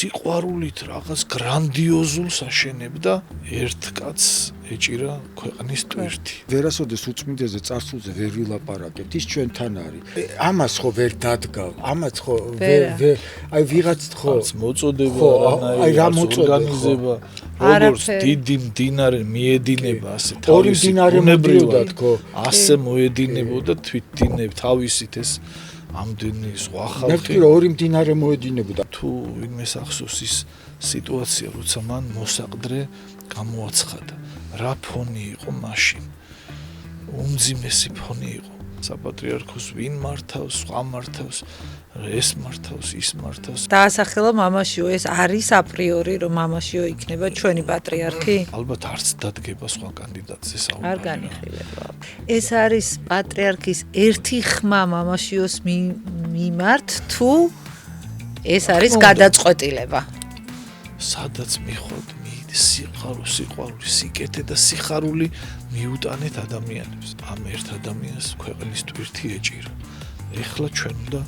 სიყვარულით რაღაც გრანდიოზულს აშენებდა ერთ კაცს ეჭირა ქვეყნის ტვირთი. ვერასოდეს უწმინდეზე წარსულზე ვერ ვილაპარაკებთ, ის ჩვენთან არის. ამას ხო ვერ დადგა, ამაც ხო აი ვიღაც ხო მოწოდება აი რა მოწოდება ორგანიზება როგორც დიდი მდინარე მიედინება ასე ორი მდინარე მოდიოდა თქო ასე მოედინებოდა თვითდინებ თავისით ეს ამდენი სხვა ხალხი მე ვთქვი ორი მდინარე მოედინებოდა თუ ვინმეს ახსოვს ის სიტუაცია როცა მან მოსაყდრე გამოაცხადა რა ფონი იყო მაშინ უმძიმესი ფონი იყო საპატრიარქოს ვინ მართავს სხვა მართავს ეს მართავს ის მართავს დაასახელა მამაშიო ეს არის აპრიორი რომ მამაშიო იქნება ჩვენი პატრიარქი ალბათ არც დადგება სხვა კანდიდატზე საუბარი არ განიხილება ეს არის პატრიარქის ერთი ხმა მამაშიოს მიმართ თუ ეს არის გადაწყვეტილება სადაც მიხოთ სიყვარული სიკეთე და სიხარული მიუტანეთ ადამიანებს ამ ერთ ადამიანს ქვეყნის ტვირთი ეჭირა ეხლა ჩვენ უნდა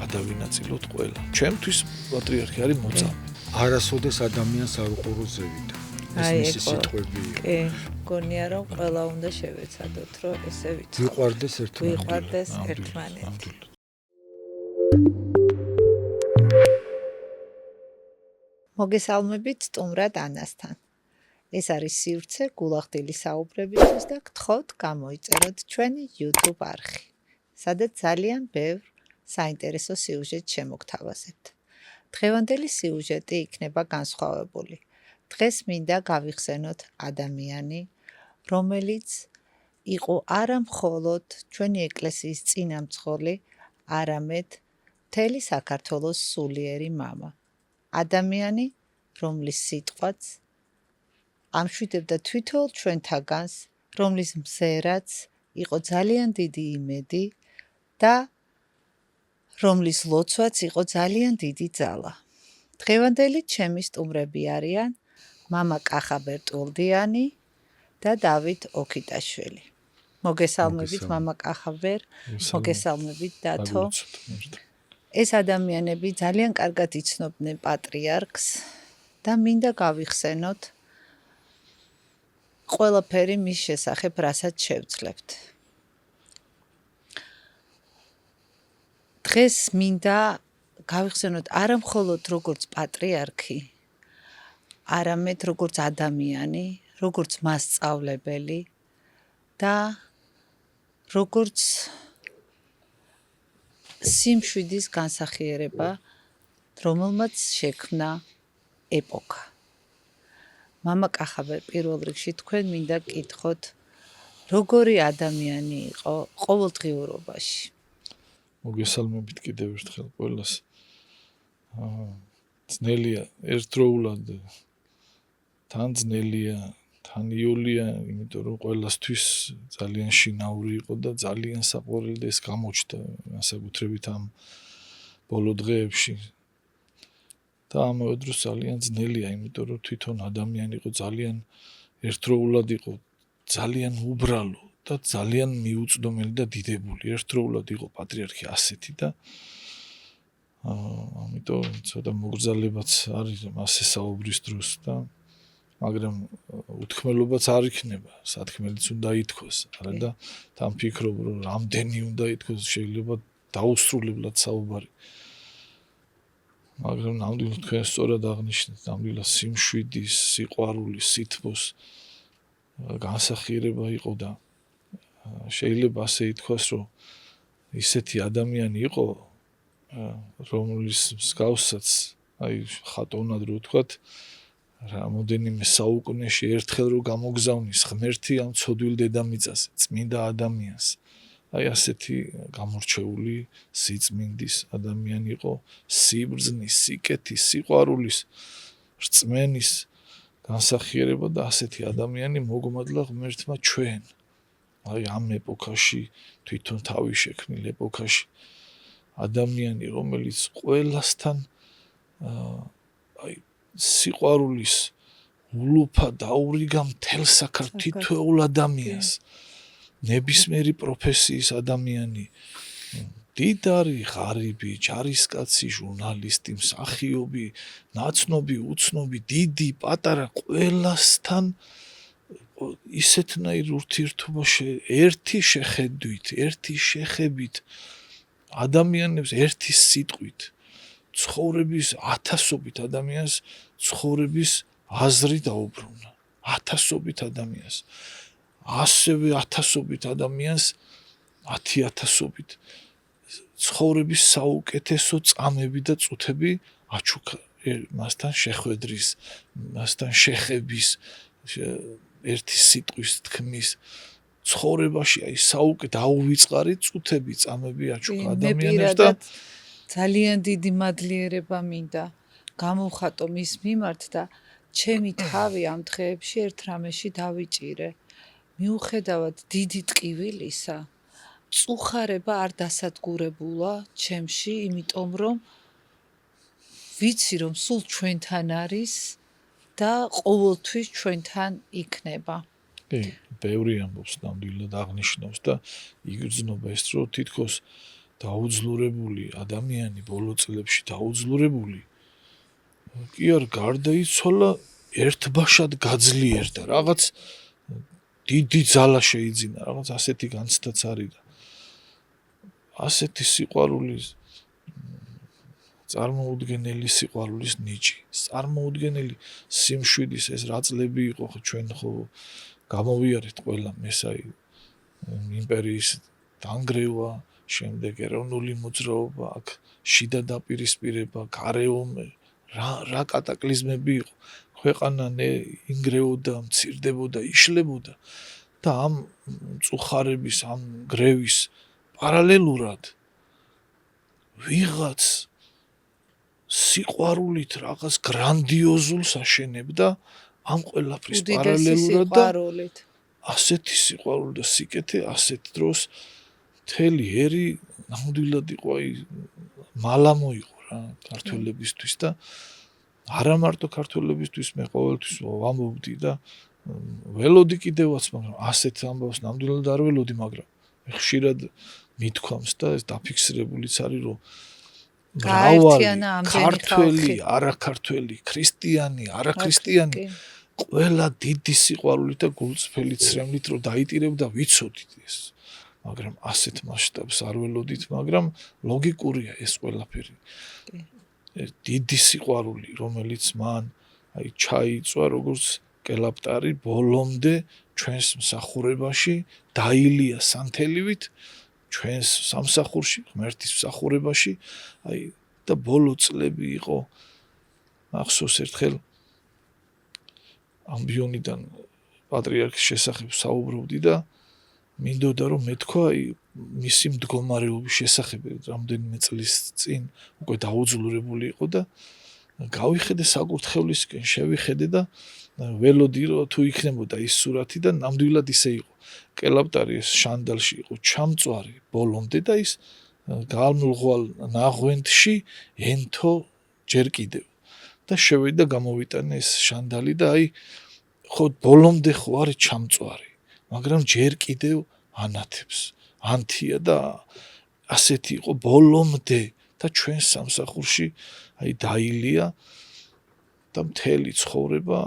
გადავინაწილოთ ყველა ჩემთვის პატრიარქი არის მოწამე არასოდეს ადამიანს არ უყუროზევიდა ეს მისი სიტყვები იყო კი გონია რომ ყველა უნდა შევეცადოთ რომ ესე ვიცი ვიყვარდეს ერთმანეთი მოგესალმებით სტუმრად ანასთან ეს არის სივრცე გულახდილი საუბრებისთვის და გთხოვთ გამოიწეროთ ჩვენი YouTube არხი სადაც ძალიან ბევრ საინტერესო სიუჟეტს შემოგთავაზებთ. დღევანდელი სიუჟეტი იქნება განსხვავებული. დღეს მინდა გავიხსენოთ ადამიანი, რომელიც იყო არა მხოლოდ ჩვენი ეკლესიის წინამძღოლი, არამედ მთელი საქართველოს სულიერი მამა. ადამიანი, რომლის სიტყვაც ამშვიდებდა თვითონ ჩვენთაგანს, რომლის მზერაც იყო ძალიან დიდი იმედი და რომლის ლოცვაც იყო ძალიან დიდი ძალა. დღევანდელი ჩემი სტუმრები არიან მამა კახა ბერტულდიანი და დავით ოქიტაშვილი. მოგესალმებით მამა კახაბერ, მოგესალმებით დათო. ეს ადამიანები ძალიან კარგად იცნობდნენ პატრიარქს და მინდა გავიხსენოთ ყველაფერი მის შესახებ, რასაც შევძლებთ. დღეს მინდა გავიხსენოთ არა მხოლოდ როგორც პატრიარქი, არამედ როგორც ადამიანი, როგორც მასწავლებელი და როგორც სიმშვიდის განსახიერება, რომელმაც შექმნა ეპოქა. მამა კახაბერ პირველ რიგში თქვენ მინდა გკითხოთ, როგორი ადამიანი იყო ყოველდღიურობაში. მოგესალმებით კიდევ ერთხელ ყველას. ძნელია ერთდროულად თან ძნელია, თან იოლია, იმიტომ რომ ყველასთვის ძალიან შინაური იყო და ძალიან საყვარელი და ეს გამოჩნდა განსაკუთრებით ამ ბოლო დღეებში. და ამავე დროს ძალიან ძნელია, იმიტომ რომ თვითონ ადამიანი იყო ძალიან ერთდროულად იყო ძალიან უბრალო და ძალიან მიუწვდომელი და დიდებული. ერთდროულად იყო პატრიარქი ასეთი და ამიტომ ცოტა მოგრძალებაც არის მასე საუბრის დროს და მაგრამ უთქმელობაც არ იქნება, სათქმელიც უნდა ითქოს, არა და თან ფიქრობ რომ რამდენი უნდა ითქოს, შეიძლება დაუსრულებლად საუბარი. მაგრამ ნამდვილად თქვენ სწორად აღნიშნეთ, ნამდვილად სიმშვიდის, სიყვარულის, სითბოს განსახიერება იყო და შეიძლება ასე ითქვას, რომ ისეთი ადამიანი იყო, რომლის მსგავსაც, აი ხატოვნად რო ვთქვათ, რამოდენიმე საუკუნეში ერთხელ რო გამოგზავნის ღმერთი ამ ცოდვილ დედამიწაზე, წმინდა ადამიანს. აი ასეთი გამორჩეული სიწმინდის ადამიანი იყო, სიბრძნის, სიკეთის, სიყვარულის, რწმენის განსახიერება და ასეთი ადამიანი მოგმადლა ღმერთმა ჩვენ. აი ამ ეპოქაში, თვითონ თავი შექმნილ ეპოქაში ადამიანი, რომელიც ყველასთან აი სიყვარულის ულუფა დაურიგა მთელ საქართველოს თითოეულ ადამიანს. ნებისმიერი პროფესიის ადამიანი, დიდარი, ღარიბი, ჯარისკაცი, ჟურნალისტი, მსახიობი, ნაცნობი, უცნობი, დიდი, პატარა, ყველასთან ისეთნაირ ურთიერთობა ერთი შეხედვით, ერთი შეხებით ადამიანებს ერთი სიტყვით ცხოვრების ათასობით ადამიანს ცხოვრების აზრი დაუბრუნა. ათასობით ადამიანს. ასევე ათასობით ადამიანს 10,000-ობით ცხოვრების საუკეთესო წამები და წუთები აჩუქა მასთან შეხვედრის, მასთან შეხების, ერთი სიტყვის თქმის ცხოვრებაში აი დაუვიწყარი წუთები, წამები აჩუქა ადამიანებს და ძალიან დიდი მადლიერება მინდა გამოვხატო მის მიმართ და ჩემი თავი ამ დღეებში ერთ რამეში დავიჭირე. მიუხედავად დიდი ტკივილისა, წუხარება არ დასადგურებულა ჩემში, იმიტომ რომ ვიცი რომ სულ ჩვენთან არის და ყოველთვის ჩვენთან იქნება. კი, ბევრი ამბობს ნამდვილად აღნიშნავს და იგრძნობა ეს რომ თითქოს დაუძლურებული ადამიანი ბოლო წლებში დაუძლურებული კი არ გარდაიცვალა ერთბაშად გაძლიერდა რაღაც დიდი ძალა შეიძინა რაღაც ასეთი განცდაც არის და ასეთი სიყვარულის წარმოუდგენელი სიყვარულის ნიჭი წარმოუდგენელი სიმშვიდის ეს რა წლები იყო ჩვენ ხო გამოვიარეთ ყველა მესაი იმპერიის დანგრევა შემდეგ ეროვნული მოძრაობა აქ შიდა დაპირისპირება გარეომე რა კატაკლიზმები იყო ქვეყანა ინგრეოდა მცირდებოდა იშლებოდა და ამ წუხარების ამ გრევის პარალელურად ვიღაც სიყვარულით რაღაც გრანდიოზულს აშენებდა ამ ყველაფრის პარალელურად და ასეთი სიყვარული და სიკეთე ასეთ დროს მთელი ერი ნამდვილად იყო აი მალა მოიყო რა ქართველებისთვის და არა მარტო ქართველებისთვის მე ყოველთვის ვამბობდი და ველოდი კიდევაც მაგრამ ასეთ ამბავს ნამდვილად არ ველოდი მაგრამ ხშირად მithქვამს და ეს დაფიქსირებულიც არის რომ მრავალი ქართველი, არაქართველი, ქრისტიანი, არაქრისტიანი ყველა დიდი სიყვარულით და გულწრფელი ცრემლით რომ დაიტირებდა ვიცოდით ეს მაგრამ ასეთ მასშტაბს არ ველოდით მაგრამ ლოგიკურია ეს ყველაფერი დიდი სიყვარული რომელიც მან აი ჩაიწვა როგორც კელაპტარი ბოლომდე ჩვენს მსახურებაში დაილია სანთელივით ჩვენს სამსახურში ღმერთის მსახურებაში აი და ბოლო წლები იყო ახსოვს ერთხელ ამბიონიდან პატრიარქის შესახებ საუბრობდი და მინდოდა რომ მეთქვა აი მისი მდგომარეობის შესახებ რამდენიმე წლის წინ უკვე დაუძლურებული იყო და გავიხედე საკურთხევლისკენ შევიხედე და ველოდი რომ თუ იქნებოდა ის სურათი და ნამდვილად ისე იყო კელაპტარი ეს შანდალში იყო ჩამწვარი ბოლომდე და ის გამლღვალ ნაღვენთში ენთო ჯერ კიდევ და შევიდა გამოვიტანე ეს შანდალი და აი ხო ბოლომდე ხო არის ჩამწვარი მაგრამ ჯერ კიდევ ანათებს ანთია და ასეთი იყო ბოლომდე და ჩვენ სამსახურში აი დაილია და მთელი ცხოვრება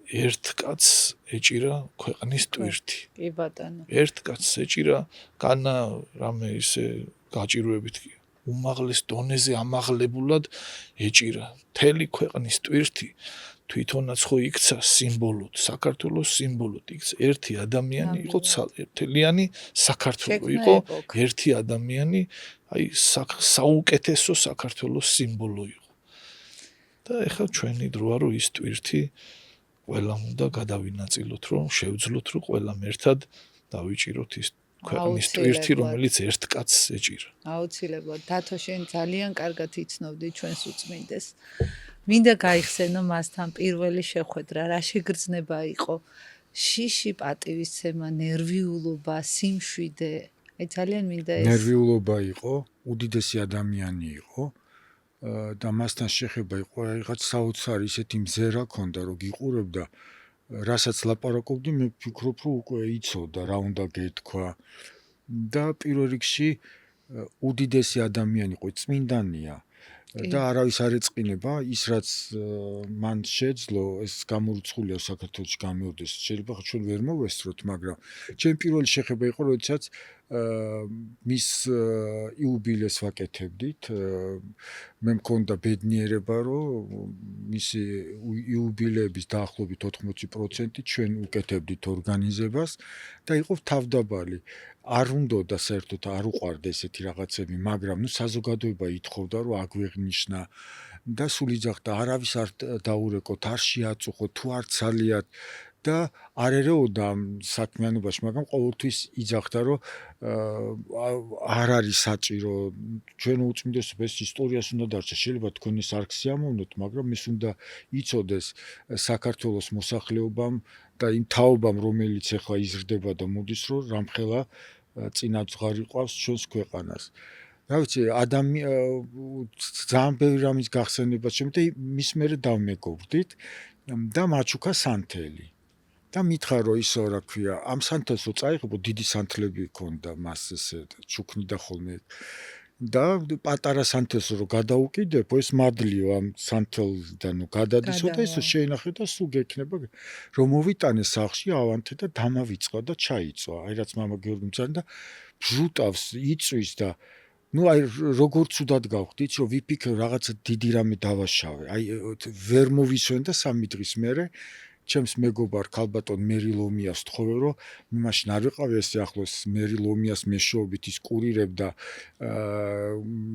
ერთ კაცს ეჭირა ქვეყნის ტვირთი. კი ბატონო. ერთ კაცს ეჭირა განა რამე ისე გაჭირვებით უმაღლეს დონეზე ამაღლებულად ეჭირა მთელი ქვეყნის ტვირთი თვითონაც ხო იქცა სიმბოლოდ საქართველოს სიმბოლოდ იქცა ერთი ადამიანი იყო მთლიანი საქართველო იყო ერთი ადამიანი აი საუკეთესო საქართველოს სიმბოლო იყო და ეხლა ჩვენი დროა რომ ის ტვირთი ყველამ უნდა გადავინაწილოთ რომ შევძლოთ რომ ყველამ ერთად დავიჭიროთ ის ქვეყნის ტვირთი რომელიც ერთ კაცს ეჭირა აუცილებლად დათო შენ ძალიან კარგად იცნობდი ჩვენს უწმინდეს მინდა გაიხსენო მასთან პირველი შეხვედრა რა შეგრძნება იყო შიში პატივისცემა ნერვიულობა სიმშვიდე აი ძალიან მინდა ეს ნერვიულობა იყო უდიდესი ადამიანი იყო და მასთან შეხება იყო რაღაც საოცარი ისეთი მზერა ქონდა რომ გიყურებდა რასაც ლაპარაკობდი მე ვფიქრობ რომ უკვე იცოდა რა უნდა გეთქვა და პირველ რიგში უდიდესი ადამიანი იყო, წმინდანია და არავის არ ეწყინება ის რაც მან შეძლო ეს გამორიცხულია საქართველოში გამეორდეს შეიძლება ჩვენ ვერ მოვესწროთ მაგრამ ჩემი პირველი შეხება იყო როდესაც მის იუბილეს ვაკეთებდით მე მქონდა ბედნიერება რომ მისი იუბილეების დაახლოებით 80% ჩვენ უკეთებდით ორგანიზებას და იყო თავდაბალი არ უნდა საერთოდ არ უყვარდა ესეთი რაღაცები, მაგრამ ნუ საზოგადოება ითხოვდა რომ აგვეღნიშნა და სულ იძახდა არავის არ დაურეკოთ, არ შეაწუხოთ, თუ არ ცალიათ და არ ერეოდა ამ საქმიანობაში, მაგრამ ყოველთვის იძახდა რომ არ არის საჭირო ჩვენ უწმინდესობა ეს ისტორიას უნდა დარჩა, შეიძლება თქვენ ეს არ გსიამოვნოთ, მაგრამ ის უნდა იცოდეს საქართველოს მოსახლეობამ და იმ თაობამ, რომელიც ახლა იზრდება და მოდის რომ რამხელა წინაძღვარი ყავს ჩვენს ქვეყანას. რა ვიცი, ძალიან ბევრი რამის გახსენება შემდგე მის მერე დავმეგობრდით და მაჩუკა სანთელი. და მითხრა რომ ისო რა ქვია, ამ სანთელსო წაიღებო, დიდი სანთლები ჰქონდა მას ესე ჩუქნიდა ხოლმე. და პატარა სანთელსო რომ გადაუკიდებო, ეს მადლიო ამ სანთელდანო გადადისო და ესე შეინახე და სულ გექნება რომ მოვიტანე სახლში ავანთე და დამავიწყა და ჩაიწვა. აი რაც მამა გიორგი მძანი და ბრუტავს, იწვის და ნუ აი როგორც უდად გავხდი, იცი რომ ვიფიქრე რაღაცა დიდი რამე დავაშავე. აი ვერ მოვისვენ და 3 დღის მერე ჩემს მეგობარ ქალბატონ მერილომიას თხოვე რომ მაშინ არ ვიყავი ესე ახლოს მერილომიას მეშვეობით ის კურირებდა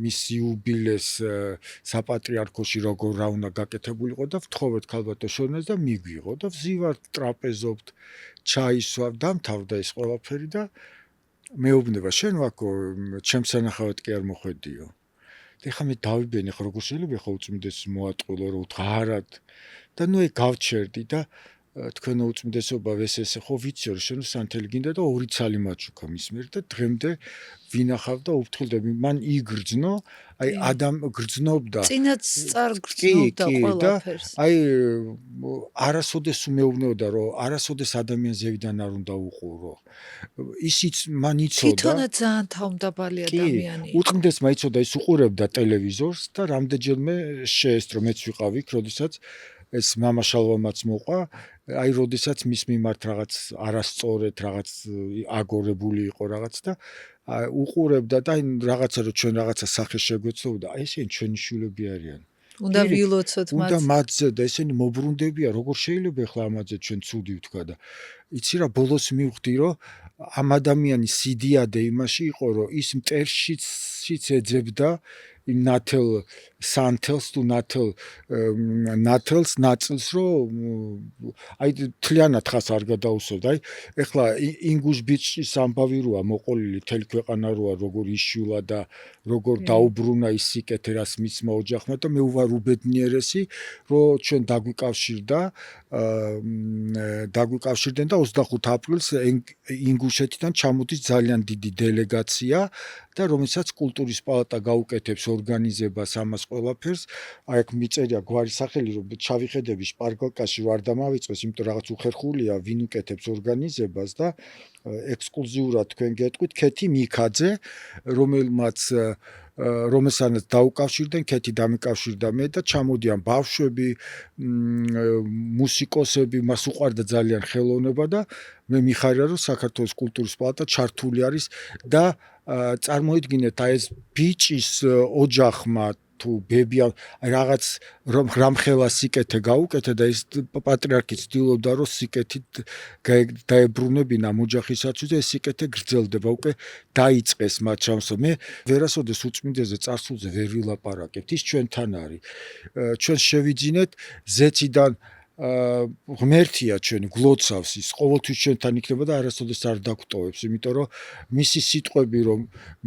მის იუბილეს საპატრიარქოში როგორ რა უნდა გაკეთებულიყო და ვთხოვეთ ქალბატონ შორნას და მიგვიღო და ვზივართ ტრაპეზობთ ჩაის დამთავრდა ეს ყველაფერი და მეუბნება შენ ვაკო ჩემს სანახავად კი არ მოხვედიო ეხლა მე დავიბენი ხო როგორ შეიძლება ხო უწმინდეს მოატყვილო რომ უთღარად და ნუ ეგ გავჩერდი და თქვენო უწმინდესობა ვესესე ხო ვიცი რომ შენ სანთელი გინდა და 2 ცალი მაჩუქა მის მიერ და დღემდე ვინახავ და უფრთხილდები მან იგრძნო აი ადამ გრძნობდა წინაც წარგრძნობდა ყველაფერს აი არასოდეს მეუბნეოდა რომ არასოდეს ადამიანს ზევიდან არ უნდა უყურო ისიც მან იცოდა თვითონაც ძალიან თავმდაბალი ადამიანი იყო უწმინდესმა იცოდა ის უყურებდა ტელევიზორს და რამდენჯერმე შეესწრო მეც ვიყავ იქ როდესაც ეს მამა შალვამაც მოყვა აი როდესაც მის მიმართ რაღაც არასწორად რაღაც აგორებული იყო რაღაც და უყურებდა და აი რაღაცა რომ ჩვენ რაღაცა სახე შეგვეცლობდა აი ესენი ჩვენი შვილები არიან უნდა ვილოცოთ მათ უნდა მათზე და ესენი მობრუნდებია როგორ შეიძლება ახლა ამაზე ჩვენ ცუდი ვთქვა და იცი რა ბოლოს მივხვდი რომ ამ ადამიანის სიდიადე იმაში იყო რომ ის მტერშიც ეძებდა იმ ნათელ სანთელს თუ ნათელს ნაწილს რომ აი თლიანად ხას არ გადაუსვევდა აი ეხლა ინგუშ ბიჭის ამბავი როა მოყოლილი თელი ქვეყანა როა როგორ იშვილა და როგორ დაუბრუნა ის სიკეთე რას მისმა ოჯახმა და მე ვარ უბედნიერესი რომ ჩვენ დაგვიკავშირდნენ და 25 აპრილს ინგუშეთიდან ჩამოდის ძალიან დიდი დელეგაცია და რომელსაც კულტურის პალატა გაუკეთებს ორგანიზებას ამას ყველაფერს აი აქ მიწერია გვარი სახელი რომ ჩავიხედები შპარგალკაში ვარ და მავიწყეს იმიტომ რაღაც უხერხულია ვინ უკეთებს ორგანიზებას და ექსკლუზიურად თქვენ გეტყვით ქეთი მიქაძე რომელსაც დაუკავშირდნენ ქეთი დამიკავშირდა მე და ჩამოდიან ბავშვები მუსიკოსები მას უყვარდა ძალიან ხელოვნება და მე მიხარია რომ საქართველოს კულტურის პალატა ჩართული არის და წარმოიდგინეთ აი ეს ბიჭის ოჯახმა თუ ბებია რაღაც რამხელა სიკეთე გაუკეთე და ეს პატრიარქი ცდილობდა რომ სიკეთით დაებრუნებინა ოჯახისათვის და ეს სიკეთე გრძელდება უკვე დაიწყეს მათ ჩამსო მე ვერასოდეს უწმინდეზე წარსულზე ვერ ვილაპარაკებთ ის ჩვენთან არის ჩვენ შევიძინეთ ზეციდან ღმერთია ჩვენი გლოცავს ის ყოველთვის ჩვენთან იქნება და არასოდეს არ დაგვტოვებს იმიტომ რომ მისი სიტყვები რომ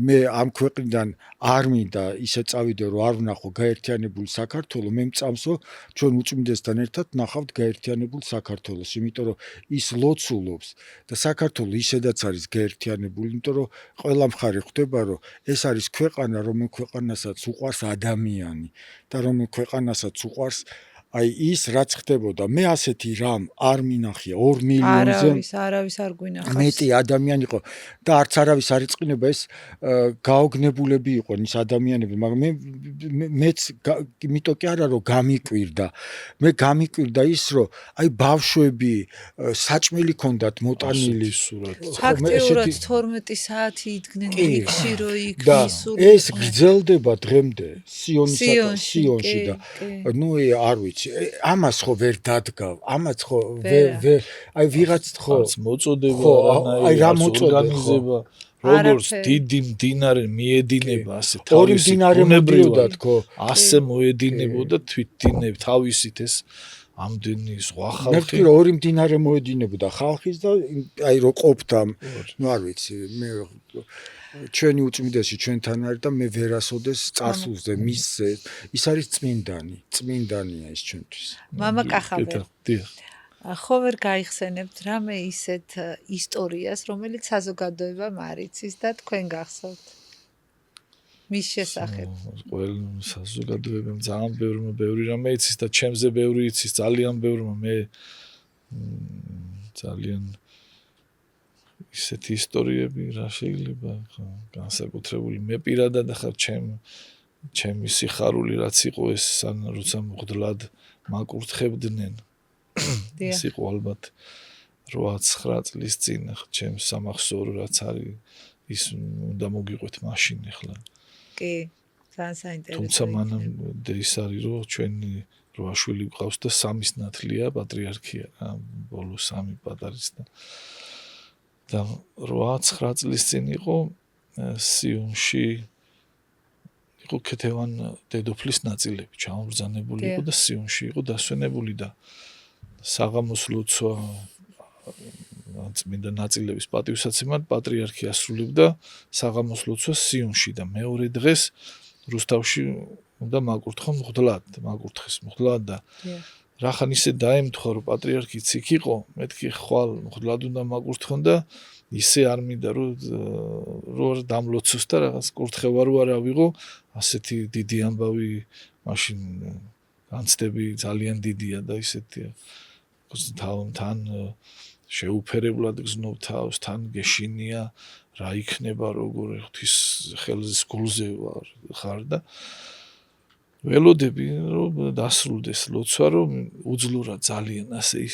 მე ამ ქვეყნიდან არ მინდა ისე წავიდე რომ არ ვნახო გაერთიანებული საქართველოს მე მწამსო ჩვენ უწმინდესთან ერთად ნახავთ გაერთიანებულ საქართველოს იმიტომ რომ ის ლოცულობს და საქართველოს ისედაც არის გაერთიანებული იმიტომ რომ ყველა მხარე ხვდება რომ ეს არის ქვეყანა რომელ ქვეყანასაც უყვარს ადამიანი და რომელ ქვეყანასაც უყვარს აი ის რაც ხდებოდა მე ასეთი რამ არ მინახია 2 მილიონზე არავის არ გვინახავს მეტი ადამიანი იყო და არც არავის არ იწყინება ეს გაოგნებულები იყვნენ ის ადამიანები მაგრამ მეც იმიტომ კი არა რომ გამიკვირდა მე გამიკვირდა ის რომ აი ბავშვები საჭმელი ქონდათ მოტანილი ფაქტიურად 12 საათი იდგნენ რიგში რომ იქ და მისული ეს გრძელდება დღემდე სიონში და ნუ არ ვიცი ამას ხო ვერ დადგავ ამაც ხო აი ვიღაც ხო მოწოდება აი რა ორგანიზება როგორც დიდი მდინარე მიედინება ასე ორი მდინარე მოდიოდა თქო ასე მოედინებოდა თვითდინებ თავისით ეს ამდენი სხვა ხალხი მე ვთქვი რომ ორი მდინარე მოედინებოდა ხალხის და აი რო ყოფდა ნუ არ ვიცი მე ჩვენი უწმიდესი ჩვენთან არის და მე ვერასოდეს წარსულზე მისზე ის არის წმინდანია ის ჩვენთვის მამა კახაბერ ხო ვერ გაიხსენებთ რამე ისეთ ისტორიას რომელიც საზოგადოებამ არ იცის და თქვენ გახსოვთ მის შესახებ ყველა საზოგადოებამ ძალიან ბევრი რამე იცის და ჩემზე ბევრი იცის ძალიან ბევრმა მე ძალიან ისეთი ისტორიები რა შეიძლება განსაკუთრებული მე პირადად ახლა ჩემი სიხარული რაც იყო ეს როცა მღვდლად მაკურთხებდნენ ის იყო ალბათ 8-9 წლის წინ ჩემს სამახსოვრო რაც არის ის უნდა მოგიყვეთ მაშინ ახლა კი ძალიან საინტერესო თუმცა მანამდე ის არის რომ ჩვენი 8 შვილი გვყავს და 3-ის ნათლია პატრიარქია რა ბოლო 3 პატარის და 8-9 წლის წინ იყო სიონში იყო ქეთევან დედოფლის ნაწილები ჩამობრძანებული იყო და სიონში იყო დასვენებული და საღამოს ლოცვა წმინდა ნაწილების პატივსაცემად პატრიარქი ასრულებდა საღამოს ლოცვას სიონში და მეორე დღეს რუსთავში უნდა მაკურთხონ მაკურთხეს მღვდლად და რახან ისე დაემთხვა რომ პატრიარქიც იქ იყო მეთქი ხვალ მღვდლად უნდა მაკურთხონ და ისე არ მინდა რომ დამლოცოს და რაღაც კურთხევა რო არ ავიღო ასეთი დიდი ამბავი მაშინ განცდები ძალიან დიდია და ისეთია თან შეუფერებლად გზნობ თავს თან გეშინია რა იქნება როგორ ღვთის ხელის გულზე ხარ და ველოდები რომ დასრულდეს ლოცვა რომ უძლურა ძალიან ასე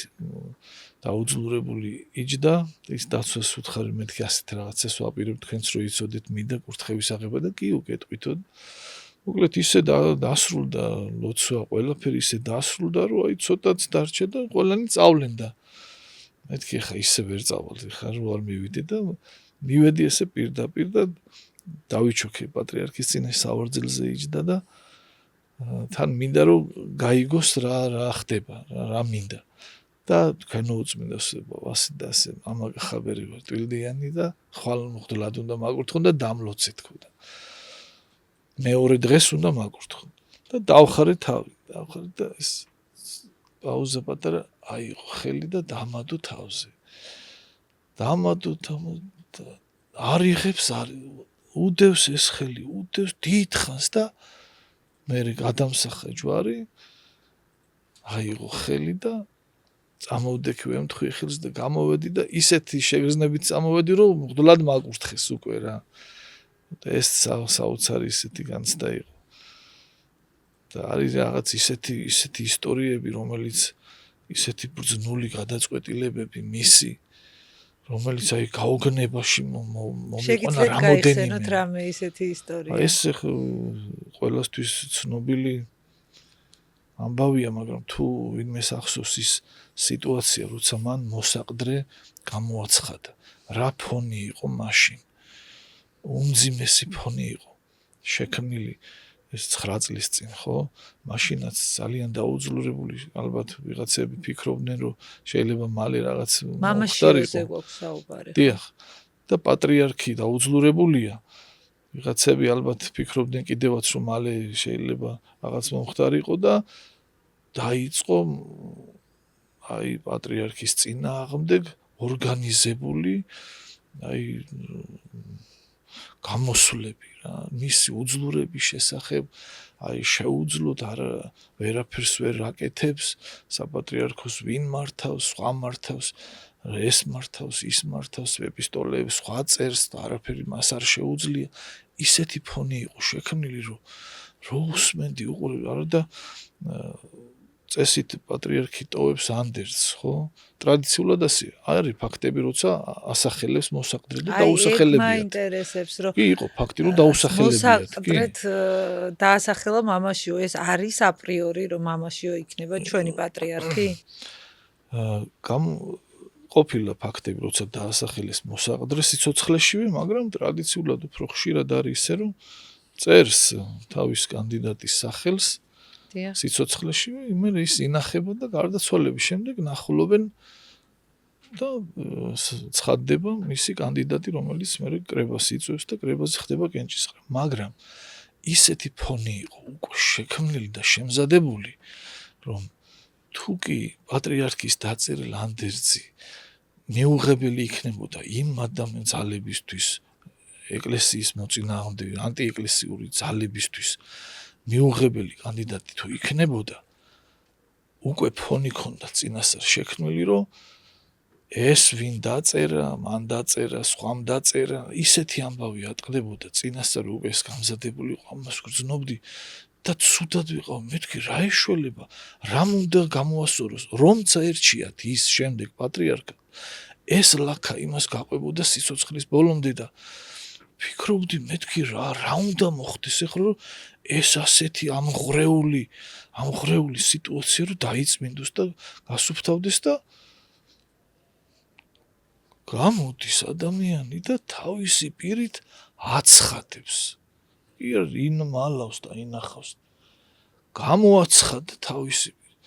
დაუძლურებული იჯდა ის დაცვას უთხარი მეთქი ასეთ რაღაცას ვაპირებ თქვენც რო იცოდეთ მინდა კურთხევის აღება და კი უკეტყვითო მოკლედ ისე დასრულდა ლოცვა ყველაფერი ისე დასრულდა რომ აი ცოტაც დარჩა და ყველანი წავლენ და მეთქი ხა ისე ვერ წავალ ხა რო არ მივიდე და მივედი ესე პირდაპირ და დავიჩოქე პატრიარქის წინ სავარძელზე იჯდა და თან მინდა რომ გაიგოს რა ხდება რა მინდა და თქვენო უწმინდესობა ვასი და ასე მამა ხაბერი ვარ ტვილდიანი და ხვალ მღვდლად უნდა მაკურთხონ და დამლოცე თქო და მეორე დღეს უნდა მაკურთხონ და დავხარე თავი და ეს პაუზა პატარა აიღო ხელი და დამადო თავზე არ იღებს უდევს ეს ხელი უდევს დიდხანს და მე გადამსახა ჯვარი აიღო ხელი და წამოვდექი ვემთხი ხელს და გამოვედი და ისეთი შეგრძნებით წამოვედი რომ მღვდლად მაკურთხეს უკვე რა და ეს საოცარი ისეთი განცდა იყო და არის რაღაც ისეთი ისტორიები რომელიც ისეთი ბრძნული გადაწყვეტილებები მისი რომელიც აი გაოგნებაში მომიყონა რამოდენიმე რამე ისეთი ისტორია ეს ყველასთვის ცნობილი ამბავია მაგრამ თუ ვინმეს ახსოვს ის სიტუაცია როცა მან მოსაყდრე გამოაცხადა რა ფონი იყო მაშინ უმძიმესი ფონი იყო შექმნილი ეს 9 წლის წინ ხო მაშინაც ძალიან დაუძლურებული ალბათ ვიღაცები ფიქრობდნენ რომ შეიძლება მალე რაღაც მამაშიოზე გვაქვს საუბარი დიახ და პატრიარქი დაუძლურებულია ვიღაცები ალბათ ფიქრობდნენ კიდევაც რომ მალე შეიძლება რაღაც მომხდარიყო და დაიწყო აი პატრიარქის წინააღმდეგ ორგანიზებული აი გამოსვლები რა, მისი უძლურების შესახებ, შეუძლოთ ვერაფერს ვერ აკეთებს, საპატრიარქოს ვინ მართავს, სხვა მართავს, ეს მართავს, ის მართავს, ეპისტოლეებს სხვა წერს და არაფერი მას არ შეუძლია. ისეთი ფონი იყო შექმნილი, რომ უსმენდი უყურე არა და წესით პატრიარქი ტოვებს ანდერძს, ხო? ტრადიციულად ასე არის ფაქტები, როცა ასახელებს მოსაყდრე და დაუსახელებიათ. მაინტერესებს, რომ კი იყო ფაქტი, რომ დაუსახელებიათ. მოსაყდრეთ დაასახელა მამაშიო, ეს არის აპრიორი, რომ მამაშიო იქნება ჩვენი პატრიარქი? ყოფილა ფაქტები, როცა დაასახელეს მოსაყდრე სიცოცხლეშივე, მაგრამ ტრადიციულად უფრო ხშირად არის ისე, რომ წერს თავის კანდიდატის სახელს სიცოცხლეშივე, იმერე ის ინახება და გარდაცვალების შემდეგ ნახულობენ და ცხადდება მისი კანდიდატი, რომელიც მერე კრებას იწვევს და კრებაზე ხდება კენჭისყრა. მაგრამ ისეთი ფონი იყო უკვე შექმნილი და შემზადებული, რომ თუ კი პატრიარქის დაწერილ ანდერძი მიუღებელი იქნებოდა იმ ადამიანის ძალებისთვის, ეკლესიის მოწინააღმდეგე ანტიეკლესიური ძალებისთვის მიუღებელი კანდიდატი თუ იქნებოდა, უკვე ფონი ქონდა წინასწარ შექმნილი, რომ ეს ვინ დაწერა, მან დაწერა, სხვამ დაწერა, ისეთი ამბავი ატყდებოდა წინასწარ უკვე ეს გამზადებული იყო, ამას გრძნობდი და ცუდად ვიყავ, მეთქი რა ეშველება, რამ უნდა გამოასწოროს, რომცა ერჩიათ ის შემდეგ პატრიარქად, ეს ლაქა იმას გაყვებოდა სიცოცხლის ბოლომდე და ფიქრობდი, მეთქი რა უნდა მოხდეს ახლა, რომ ეს ასეთი ამღრეული სიტუაცია რომ დაიწმინდოს და გასუფთავდეს და გამოდის ადამიანი და თავისი პირით აცხადებს. ინ მალავს და ინახავს. გამოაცხადა თავისი პირით.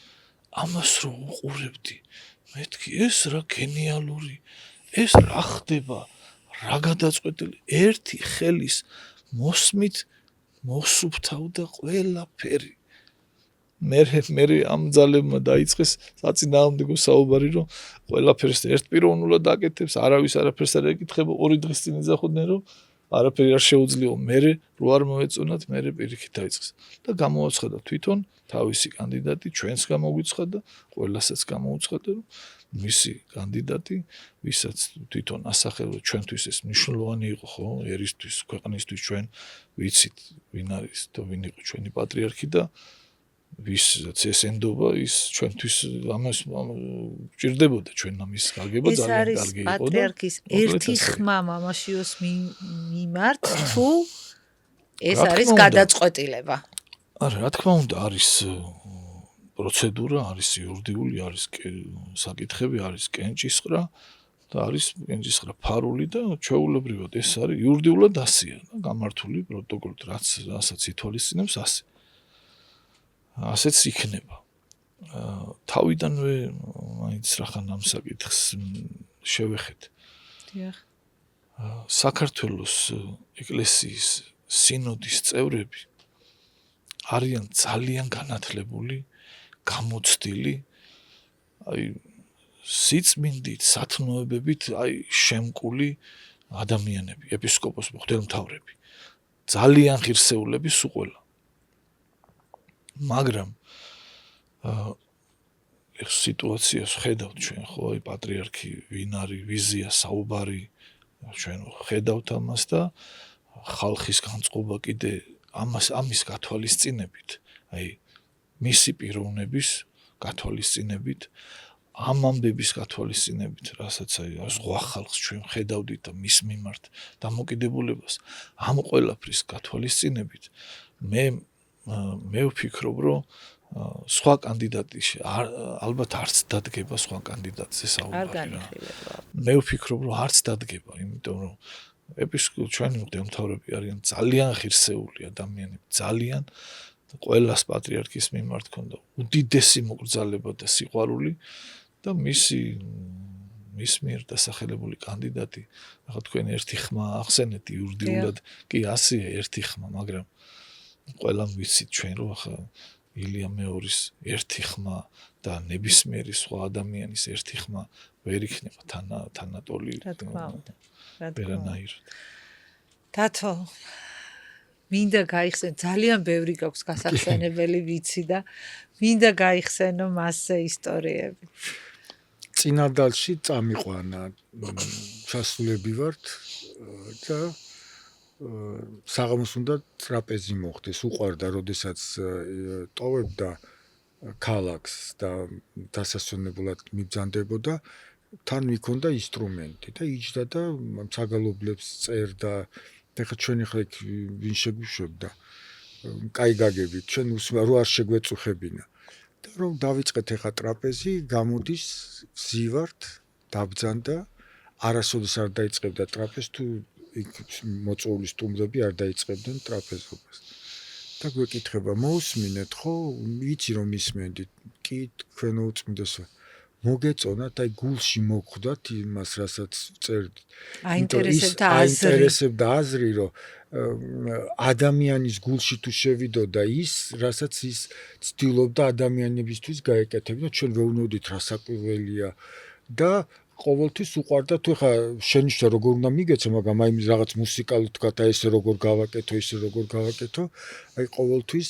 ამას რომ უყურებდი, მეთქი ეს რა გენიალური, ეს რა ხდება, რა გადაწყვეტილი, ერთი ხელის მოსმით მოსუფთავდა ყველაფერი. მე ამ ძალებმა დაიწყეს საწინააღმდეგო საუბარი, რომ ყველაფერს ერთპიროვნულად აკეთებს, არავის არაფერს არ ეკითხება, 2 დღის წინ იძახოდნენ, რომ არაფერი არ შეუძლიაო, მე რო არ მოეწონათ, მე პირიქით დაიწყეს. და გამოაცხადა თვითონ თავისი კანდიდატი, ჩვენს გამოგვიცხადა, ყველასაც გამოუცხადა, რომ მისი კანდიდატი, ვისაც თვითონ ასახელა ჩვენთვის ეს მნიშვნელოვანი იყო, ხო, ერისთვის, ქვეყნისთვის ჩვენ ვიცით, ვინ არის და ვინ იყო ჩვენი პატრიარქი და ვისაც ეს ენდობა, ის ჩვენთვის ამას ჭირდებოდა ჩვენ ამის გაგება ძალიან კარგი იყო და ეს არის პატრიარქის ერთი ხმა მამაშიოს მიმართ, თუ ეს არის გადაწყვეტილება? არა, რა თქმა უნდა, არის პროცედურა, არის იურიდიული, არის საკითხები, არის კენჭისყრა და არის კენჭისყრა ფარული და ჩვეულებრივად ეს არის იურიდიულად ასეა და გამართული პროტოკოლით, რასაც ითვალისწინებს ასე. ასეც იქნება. თავიდანვე მაინც რახან ამ საკითხს შევეხეთ. დიახ. საქართველოს ეკლესიის სინოდის წევრები არიან ძალიან განათლებული, გამოცდილი, სიწმინდით, სათნოებებით, შემკული ადამიანები, ეპისკოპოსები, მღვდელმთავრები. ძალიან ღირსეულები სულ ყველა. მაგრამ ეს სიტუაციას ხედავთ ჩვენ, ხო, პატრიარქი ვინ არის, ვიზია, საუბარი, ჩვენ ხედავთ ამას და ხალხის განწყობა კიდე ამის გათვალისწინებით, მისი პიროვნების გათვალისწინებით, ამ ამბების გათვალისწინებით, რასაც სხვა ხალხს ჩვენ ხედავდით და მის მიმართ დამოკიდებულებას, ამ ყველაფრის გათვალისწინებით, მე ვფიქრობ, რომ სხვა კანდიდატი ალბათ არც დადგება სხვა კანდიდატზე საუბარი. მე ვფიქრობ, რომ არც დადგება, იმიტომ რომ ჩვენი მღვდელმთავრები არიან ძალიან ღირსეული ადამიანები, ძალიან ყველას პატრიარქის მიმართ ქონდა უდიდესი მოკრძალება და სიყვარული და მის მიერ დასახელებული კანდიდატი, ახლა თქვენ ერთი ხმა ახსენეთ იურიდიულად, კი ასეა ერთი ხმა, მაგრამ ყველამ ვიცით ჩვენ, რომ ახლა ილია მეორის ერთი ხმა და ნებისმიერი სხვა ადამიანის ერთი ხმა ვერ იქნება თანატოლი. რა თქმა უნდა. ვერანაირად. დათო მინდა გაიხსენ ძალიან ბევრი გაქვს გასახსენებელი ვიცი და მინდა გაიხსენო მასზე ისტორიები. წინადალში წამიყვანა ჩასულები ვართ და საღამოს უნდა ტრაპეზი მოხდეს. უყვარდა, როდესაც ტოვებდა ქალაქს და დასასვენებლად მიბრძანდებოდა, თან მიქონდა ინსტრუმენტი და იჯდა და საგალობლებს წერდა. ეხლა ჩვენი ხა ვინ შეგვიშვებდა? კაი გაგებით, ჩვენ რო არ შეგვეწუხებინა. და რომ დავიწყეთ ეხა ტრაპეზი, გამოდის ზივართ, დაბძანდა, არასოდეს არ დაიწყებდა ტრაპეზს თუ იქ მოწვეული სტუმრები არ დაიწყებდნენ ტრაპეზობას. და გვეკითხება, მოусმინეთ ხო? ვიცი რომ ისმენდით. კი, თქვენ უწმინდესო. მოგეწონათ, აი გულში მოგხვდათ იმას, რასაც წერდით. აინტერესებდა აზრი, რომ ადამიანის გულში თუ შევიდოდა ის, რასაც ის ცდილობდა ადამიანებისთვის გაეკეთებინა, ჩვენ ვეუბნოდით რა საკვირველია და ყოველთვის უყვარდა თუ ხა შენიშნა როგორ უნდა მიგეცო, მაგრამ აი რაღაც მუსიკალურ თქვა და ესე როგორ გავაკეთო, ესე როგორ გავაკეთო, აი ყოველთვის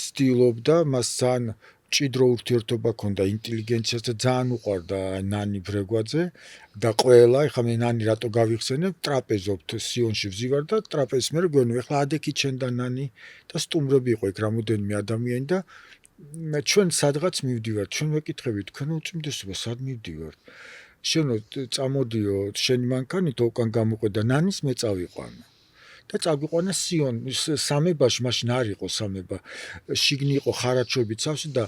ცდილობდა მას ძალიან ჭიდრო ურთიერთობა ჰქონდა ინტელიგენციას და ძალიან უყვარდა ნანი ბრეგვაძე და ყველა, ეხლა მე ნანი რატო გავიხსენებ, ტრაპეზობთ სიონში ვზივარ და ტრაპეზს მე გვენო, ეხლა ადექი ჩენ და ნანი და სტუმრები იყო იქ რამოდენიმე ადამიანი და ჩვენ სადღაც მივდივართ, ჩვენ ვეკითხებით, თქვენ უწმინდესობა, სად მივდივართ? შენო წამოდიო, შენი მანქანით უკან გამოყვე და ნანის მე წავიყვანო. და წაგვიყვანა სიონ სამებაში, მაშინ არ იყო სამება. შიგნი იყო ხარაჩოებით სავსე და